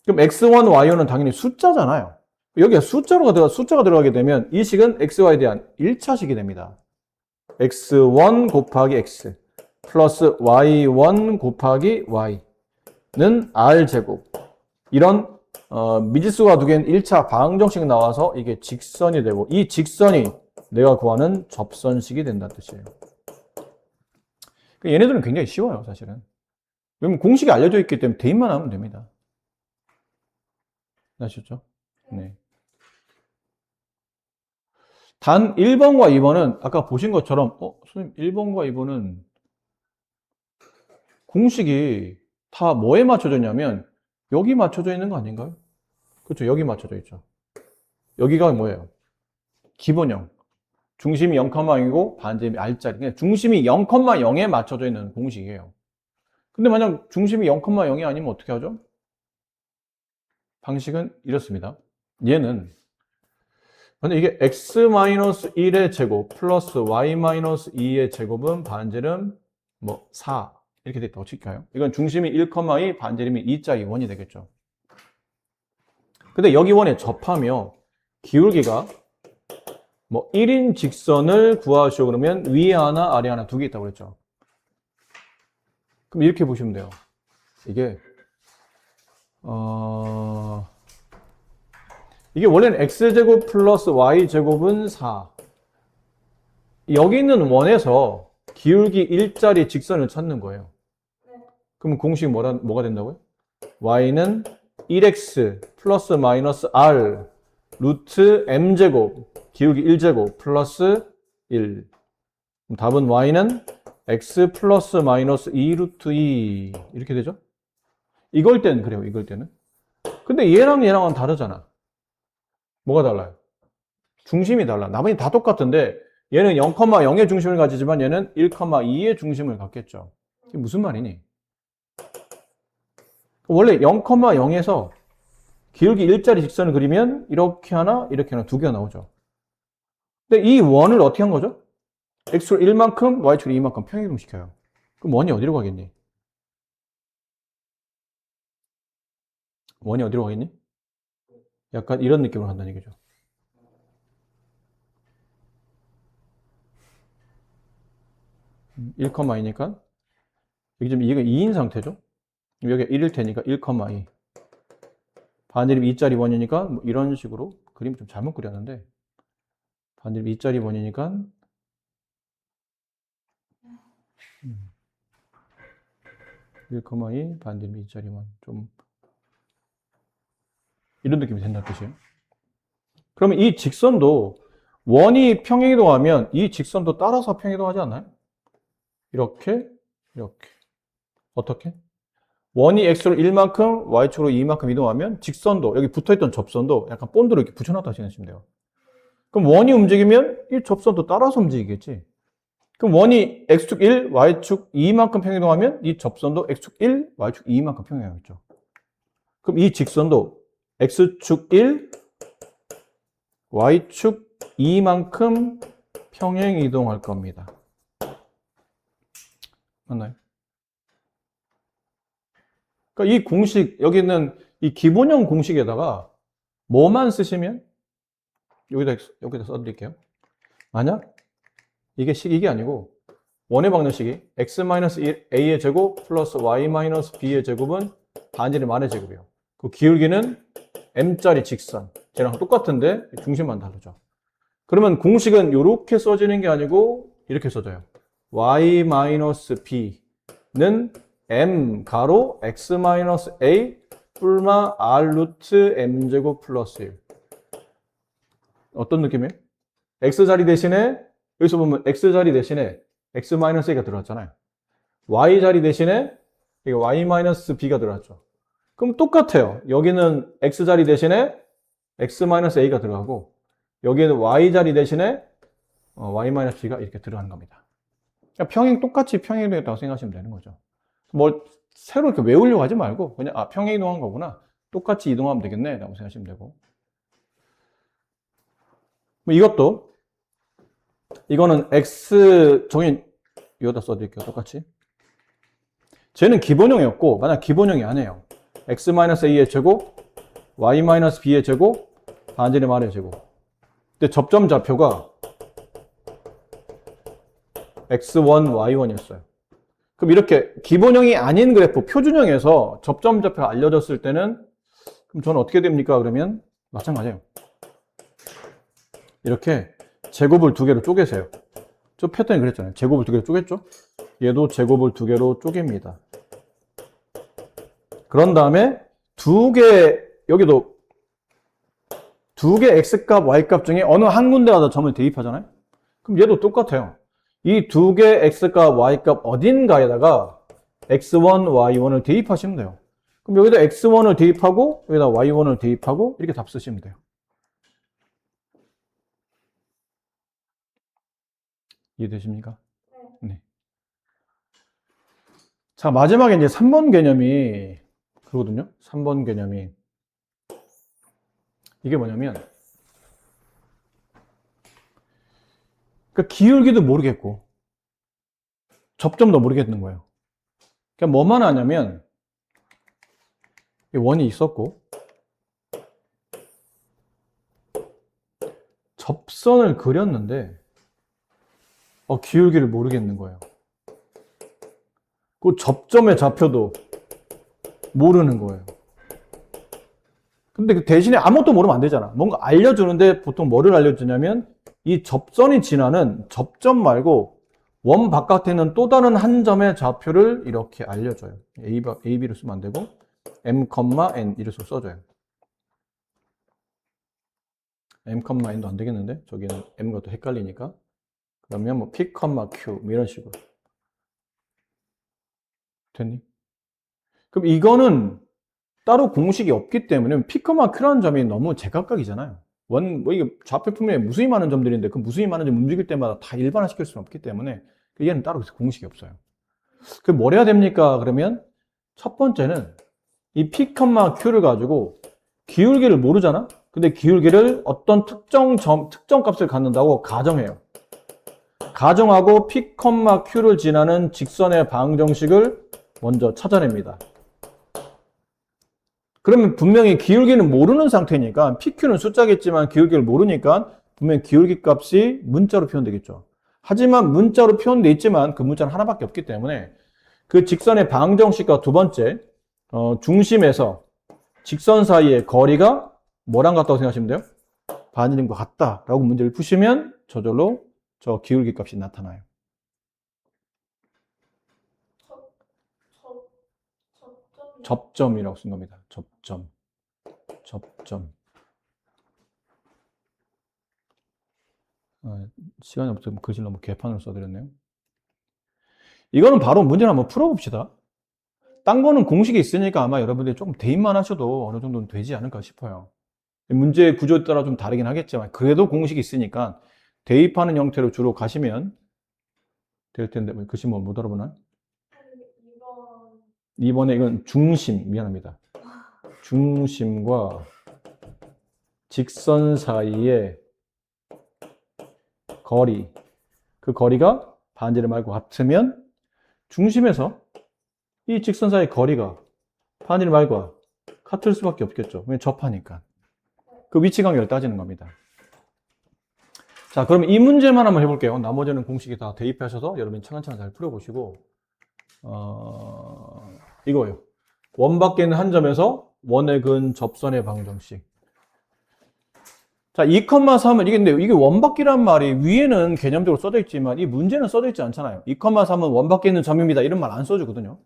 그럼 x1, y1은 당연히 숫자잖아요. 여기가 숫자가 들어가게 되면 이 식은 xy에 대한 1차식이 됩니다. x1 곱하기 x 플러스 y1 곱하기 y는 r제곱. 이런 미지수가 두 개인 1차 방정식 나와서 이게 직선이 되고 이 직선이 내가 구하는 접선식이 된다는 뜻이에요. 얘네들은 굉장히 쉬워요, 사실은. 왜냐면 공식이 알려져 있기 때문에 대입만 하면 됩니다. 아시죠? 네. 단 1번과 2번은 아까 보신 것처럼 선생님 1번과 2번은 공식이 다 뭐에 맞춰져 있냐면 여기 맞춰져 있는 거 아닌가요? 그렇죠. 여기 맞춰져 있죠. 여기가 뭐예요? 기본형. 중심이 0,0이고 반지름이 R자리. 그냥 중심이 0,0에 맞춰져 있는 공식이에요. 근데 만약 중심이 0,0이 아니면 어떻게 하죠? 방식은 이렇습니다. 얘는 근데 이게 x-1의 제곱 플러스 y-2의 제곱은 반지름 4 이렇게 됐다고 칠까요? 이건 중심이 1,2 반지름이 2짜리 원이 되겠죠. 근데 여기 원에 접하며 기울기가 1인 직선을 구하시오 그러면 위에 하나 아래 하나 두 개 있다고 그랬죠. 그럼 이렇게 보시면 돼요. 이게 이게 원래는 x제곱 플러스 y제곱은 4. 여기 있는 원에서 기울기 1짜리 직선을 찾는 거예요. 그럼 공식이 뭐가 된다고요? y는 1x 플러스 마이너스 r 루트 m제곱 기울기 1제곱 플러스 1. 그럼 답은 y는 x 플러스 마이너스 2 루트 2 이렇게 되죠? 이걸 때는 그래요. 이걸 때는. 근데 얘랑은 다르잖아. 뭐가 달라요? 중심이 달라. 나머지 다 똑같은데 얘는 0,0의 중심을 가지지만 얘는 1,2의 중심을 갖겠죠. 이게 무슨 말이니? 원래 0,0에서 기울기 1짜리 직선을 그리면 이렇게 하나 두 개가 나오죠. 근데 이 원을 어떻게 한 거죠? x축 1만큼 y축 2만큼 평행이동시켜요. 그럼 원이 어디로 가겠니? 원이 어디로 가겠니? 약간 이런 느낌으로 한다는 얘기죠. (1, 2니까) 여기 지금 이게 2인 상태죠? 여기가 1일 테니까 1,2 반지름 2짜리 원이니까 이런 식으로 그림 좀 잘못 그렸는데 반지름 2짜리 원이니까 1,2 반지름 2짜리 원 좀 이런 느낌이 된다는 뜻이에요. 그러면 이 직선도 원이 평행이동하면 이 직선도 따라서 평행이동하지 않나요? 이렇게 어떻게? 원이 x로 1만큼 y축으로 2만큼 이동하면 직선도 여기 붙어있던 접선도 약간 본드로 이렇게 붙여놨다 생각하시면 돼요. 그럼 원이 움직이면 이 접선도 따라서 움직이겠지. 그럼 원이 x축 1, y축 2만큼 평행이동하면 이 접선도 x축 1, y축 2만큼 평행이동하겠죠. 그럼 이 직선도 x축 1, y축 2만큼 평행이동할 겁니다. 맞나요? 그러니까 이 공식, 여기 있는 이 기본형 공식에다가 뭐만 쓰시면 여기다 써드릴게요. 만약 이게 이게 아니고 원의 방정식이 x-a의 제곱 플러스 y-b의 제곱은 반지름 r의 제곱이에요. 그 기울기는 m짜리 직선. 쟤랑 똑같은데 중심만 다르죠. 그러면 공식은 이렇게 써지는 게 아니고 이렇게 써져요. y-b는 m 가로 x-a 뿔마 r 루트 m제곱 플러스 1. 어떤 느낌이에요? x자리 대신에 여기서 보면 x자리 대신에 x-a가 들어갔잖아요. y자리 대신에 y-b가 들어갔죠. 그럼 똑같아요. 여기는 x자리 대신에 x-a가 들어가고 여기에는 y자리 대신에 y-b가 이렇게 들어가는 겁니다. 그러니까 똑같이 평행되었다고 생각하시면 되는 거죠. 뭘 새로 이렇게 외우려고 하지 말고 그냥 평행 이동한 거구나. 똑같이 이동하면 되겠네 라고 생각하시면 되고. 뭐 이거는 x 정의 여기다 써드릴게요. 똑같이. 쟤는 기본형이었고 만약 기본형이 아니에요. x-a의 제곱 y-b의 제곱 반지름 r의 제곱. 근데 접점 좌표가 x1, y1이었어요. 그럼 이렇게 기본형이 아닌 그래프, 표준형에서 접점 좌표가 알려졌을 때는 그럼 저는 어떻게 됩니까? 그러면 마찬가지예요. 이렇게 제곱을 두 개로 쪼개세요. 저 패턴이 그랬잖아요. 제곱을 두 개로 쪼갰죠? 얘도 제곱을 두 개로 쪼갭니다. 그런 다음에 여기도 두 개 x값, y값 중에 어느 한 군데라도 점을 대입하잖아요? 그럼 얘도 똑같아요. 이 두 개 x값, y값 어딘가에다가 x1, y1을 대입하시면 돼요. 그럼 여기다 x1을 대입하고 여기다 y1을 대입하고 이렇게 답 쓰시면 돼요. 이해되십니까? 네. 자, 마지막에 이제 3번 개념이 그거거든요. 3번 개념이 이게 뭐냐면 그 기울기도 모르겠고 접점도 모르겠는 거예요. 그러니까 뭐만 하냐면 원이 있었고 접선을 그렸는데 기울기를 모르겠는 거예요. 그 접점의 좌표도 모르는 거예요. 근데 그 대신에 아무것도 모르면 안 되잖아. 뭔가 알려주는데 보통 뭐를 알려주냐면 이 접선이 지나는 접점 말고 원 바깥에 있는 또 다른 한 점의 좌표를 이렇게 알려줘요. AB를 쓰면 안 되고 M, N 이렇게 써줘요. M, N도 안 되겠는데? 저기는 M과 또 헷갈리니까. 그러면 뭐 P, Q 이런 식으로. 됐니? 그럼 이거는 따로 공식이 없기 때문에 P, Q라는 점이 너무 제각각이잖아요. 이게 좌표 표면에 무수히 많은 점들인데 그 무수히 많은 점 움직일 때마다 다 일반화 시킬 수는 없기 때문에 얘는 따로 공식이 없어요. 그럼 뭘 해야 됩니까? 그러면 첫 번째는 이 P, Q를 가지고 기울기를 모르잖아? 근데 기울기를 어떤 특정 값을 갖는다고 가정해요. 가정하고 P, Q를 지나는 직선의 방정식을 먼저 찾아냅니다. 그러면 분명히 기울기는 모르는 상태니까 PQ는 숫자겠지만 기울기를 모르니까 분명히 기울기 값이 문자로 표현되겠죠. 하지만 문자로 표현되어 있지만 그 문자는 하나밖에 없기 때문에 그 직선의 방정식과 두 번째 중심에서 직선 사이의 거리가 뭐랑 같다고 생각하시면 돼요? 반지름과 같다라고 문제를 푸시면 저절로 저 기울기 값이 나타나요. 접점이라고 쓴 겁니다. 접점. 시간이 없어서 글씨를 너무 개판으로 써드렸네요. 이거는 바로 문제를 한번 풀어봅시다. 딴 거는 공식이 있으니까 아마 여러분들이 조금 대입만 하셔도 어느 정도는 되지 않을까 싶어요. 문제 구조에 따라 좀 다르긴 하겠지만 그래도 공식이 있으니까 대입하는 형태로 주로 가시면 될 텐데 글씨 못 알아보나? 2번에 이건 중심, 미안합니다. 중심과 직선 사이의 거리, 그 거리가 반지름하고 같으면 중심에서 이 직선 사이의 거리가 반지름하고 같을 수밖에 없겠죠. 왜 접하니까. 그 위치 관계를 따지는 겁니다. 자, 그럼 이 문제만 한번 해볼게요. 나머지는 공식이 다 대입하셔서 여러분이 차근차근 잘 풀어보시고 이거예요. 원 밖에 있는 한 점에서 원의 근 접선의 방정식. 자, 2,3은 이게 원 밖이란 말이 위에는 개념적으로 써져 있지만 이 문제는 써져 있지 않잖아요. 2,3은 원 밖에 있는 점입니다. 이런 말 안 써주거든요.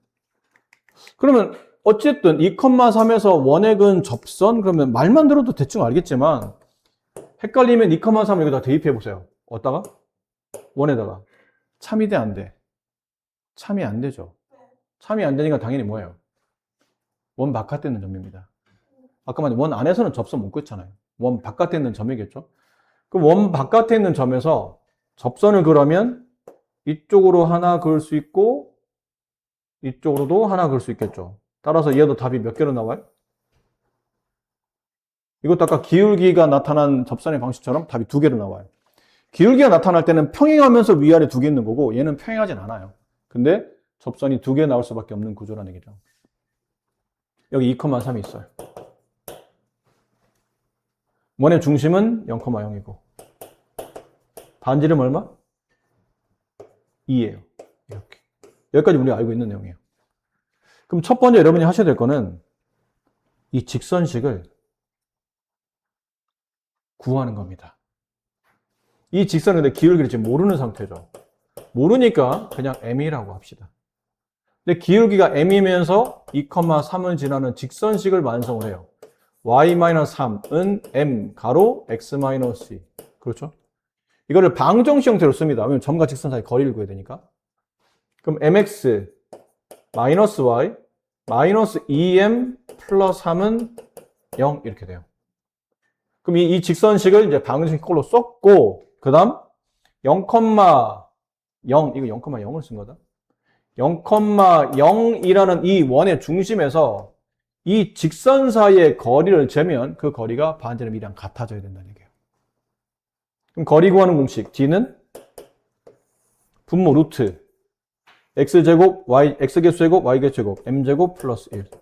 그러면 어쨌든 2,3에서 원의 근 접선 그러면 말만 들어도 대충 알겠지만 헷갈리면 2,3을 여기다 대입해 보세요. 어디다가? 원에다가. 참이 돼, 안 돼? 참이 안 되죠. 참이 안 되니까 당연히 뭐예요? 원 바깥에 있는 점입니다. 아까 말한 원 안에서는 접선 못 긋잖아요. 원 바깥에 있는 점이겠죠. 그럼 원 바깥에 있는 점에서 접선을 그러면 이쪽으로 하나 그을 수 있고 이쪽으로도 하나 그을 수 있겠죠. 따라서 얘도 답이 몇 개로 나와요? 이것도 아까 기울기가 나타난 접선의 방식처럼 답이 두 개로 나와요. 기울기가 나타날 때는 평행하면서 위아래 두 개 있는 거고 얘는 평행하진 않아요. 근데 접선이 두 개 나올 수밖에 없는 구조라는 얘기죠. 여기 2,3이 있어요. 원의 중심은 0,0이고 반지름 얼마? 2예요. 이렇게. 여기까지 우리가 알고 있는 내용이에요. 그럼 첫 번째 여러분이 하셔야 될 거는 이 직선식을 구하는 겁니다. 이 직선은 근데 기울기를 지금 모르는 상태죠. 모르니까 그냥 m이라고 합시다. 근데 기울기가 m이면서 2,3을 지나는 직선식을 완성을 해요. y-3은 m 가로 x-2. 그렇죠? 이거를 방정식 형태로 씁니다. 왜냐면 점과 직선 사이 거리를 구해야 되니까. 그럼 mx 마이너스 y 마이너스 2m 플러스 3은 0 이렇게 돼요. 그럼 이 직선식을 이제 방정식 꼴로 썼고 그 다음 0,0 이거 0,0을 쓴 거다. 0,0이라는 이 원의 중심에서 이 직선 사이의 거리를 재면 그 거리가 반지름 2랑 같아져야 된다는 얘기예요. 그럼 거리 구하는 공식 D는 분모 루트 x제곱, x개수제곱, y개수제곱, m제곱 플러스 1. 그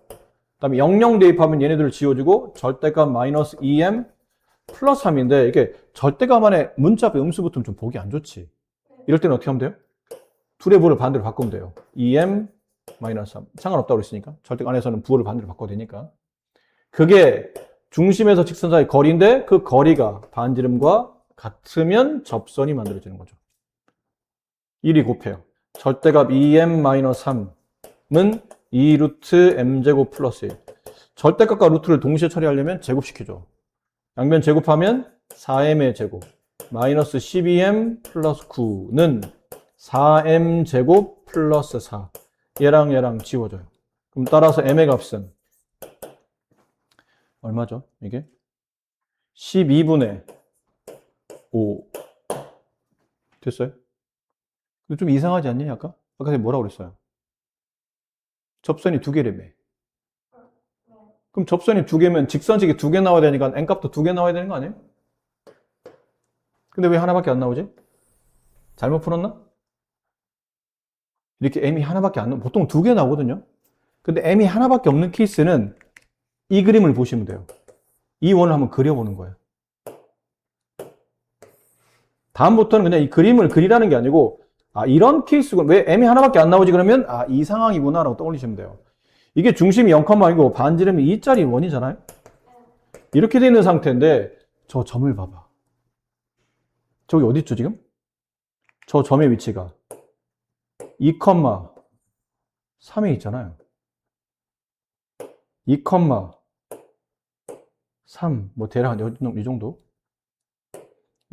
다음에 00 대입하면 얘네들을 지워주고 절대값 마이너스 2m 플러스 3인데 이게 절대값 안에 문자 앞에 음수 붙으면 좀 보기 안 좋지. 이럴 때는 어떻게 하면 돼요? 둘의 부호를 반대로 바꾸면 돼요. 2m 마이너스 3. 상관없다고 그랬으니까. 절대값 안에서는 부호를 반대로 바꿔도 되니까. 그게 중심에서 직선 사이 거리인데 그 거리가 반지름과 같으면 접선이 만들어지는 거죠. 1이 곱해요. 절대값 2m-3은 2루트 m제곱 플러스 1. 절대값과 루트를 동시에 처리하려면 제곱시키죠. 양변 제곱하면 4m의 제곱 마이너스 12m 플러스 9는 4m 제곱 플러스 4. 얘랑 지워져요. 그럼 따라서 m의 값은 얼마죠? 이게 12분의 5 됐어요? 좀 이상하지 않니? 아까 뭐라고 그랬어요? 접선이 두 개라며. 그럼 접선이 두 개면 직선식이 두 개 나와야 되니까 n값도 두 개 나와야 되는 거 아니에요? 근데 왜 하나밖에 안 나오지? 잘못 풀었나? 이렇게 m이 하나밖에 안 나오면 보통 두 개 나오거든요. 근데 m이 하나밖에 없는 케이스는 이 그림을 보시면 돼요. 이 원을 한번 그려보는 거예요. 다음부터는 그냥 이 그림을 그리라는 게 아니고 이런 케이스군. 왜 m이 하나밖에 안 나오지? 그러면 이 상황이구나 라고 떠올리시면 돼요. 이게 중심이 0,이고 반지름이 2짜리 원이잖아요. 이렇게 돼 있는 상태인데 저 점을 봐봐. 저기 어디 있죠 지금? 저 점의 위치가 2,3에 있잖아요. 2,3 뭐 대략 이 정도?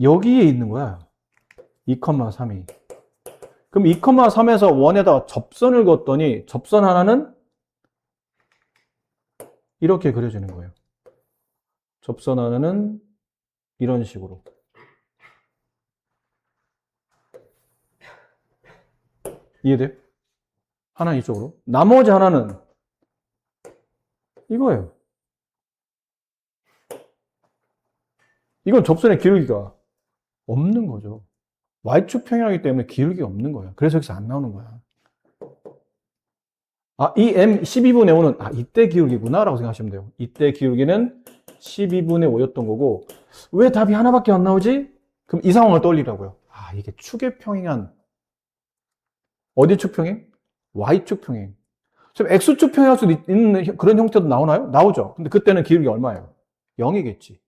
여기에 있는 거야. 2,3이. 그럼 2,3에서 원에다가 접선을 걷더니 접선 하나는 이렇게 그려지는 거예요. 접선 하나는 이런 식으로. 이해돼요? 하나는 이쪽으로. 나머지 하나는 이거예요. 이건 접선의 기울기가 없는 거죠. Y축 평행하기 때문에 기울기가 없는 거예요. 그래서 여기서 안 나오는 거야. 이 m 12분의 5는 이때 기울기구나 라고 생각하시면 돼요. 이때 기울기는 12분의 5였던 거고 왜 답이 하나밖에 안 나오지? 그럼 이 상황을 떠올리라고요. 이게 축의 평행한 어디 축 평행? Y축 평행. 지금 X축 평행할 수도 있는 그런 형태도 나오나요? 나오죠. 근데 그때는 기울기가 얼마예요? 0이겠지.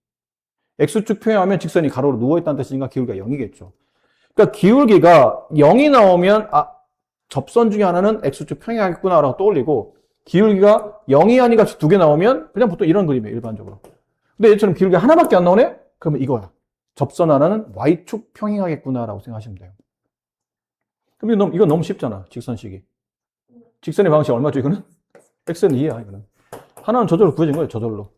X축 평행하면 직선이 가로로 누워있다는 뜻이니까 기울기가 0이겠죠. 그러니까 기울기가 0이 나오면 접선 중에 하나는 X축 평행하겠구나 라고 떠올리고 기울기가 0이 아닌 값이 두 개 나오면 그냥 보통 이런 그림이에요. 일반적으로. 근데 얘처럼 기울기가 하나밖에 안 나오네? 그러면 이거야. 접선 하나는 Y축 평행하겠구나 라고 생각하시면 돼요. 그럼 이건 너무 쉽잖아. 직선식이. 직선의 방식 얼마죠 이거는? X는 2야 이거는. 하나는 저절로 구해진 거예요. 저절로.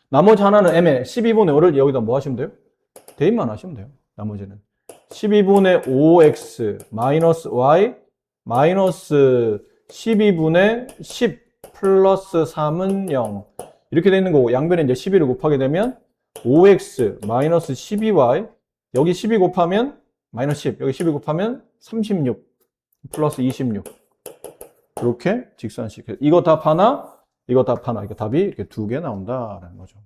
나머지 하나는 m의 12분의 5를 여기다 뭐 하시면 돼요? 대입만 하시면 돼요. 나머지는 12분의 5x 마이너스 y 마이너스 12분의 10 플러스 3은 0. 이렇게 돼 있는 거고, 양변에 이제 12를 곱하게 되면 5x 마이너스 12y, 여기 12 곱하면 마이너스 10, 여기 12 곱하면 36 플러스 26. 이렇게 직선식. 이거 답 하나, 이거 답 하나. 이거 답이 이렇게 두 개 나온다라는 거죠.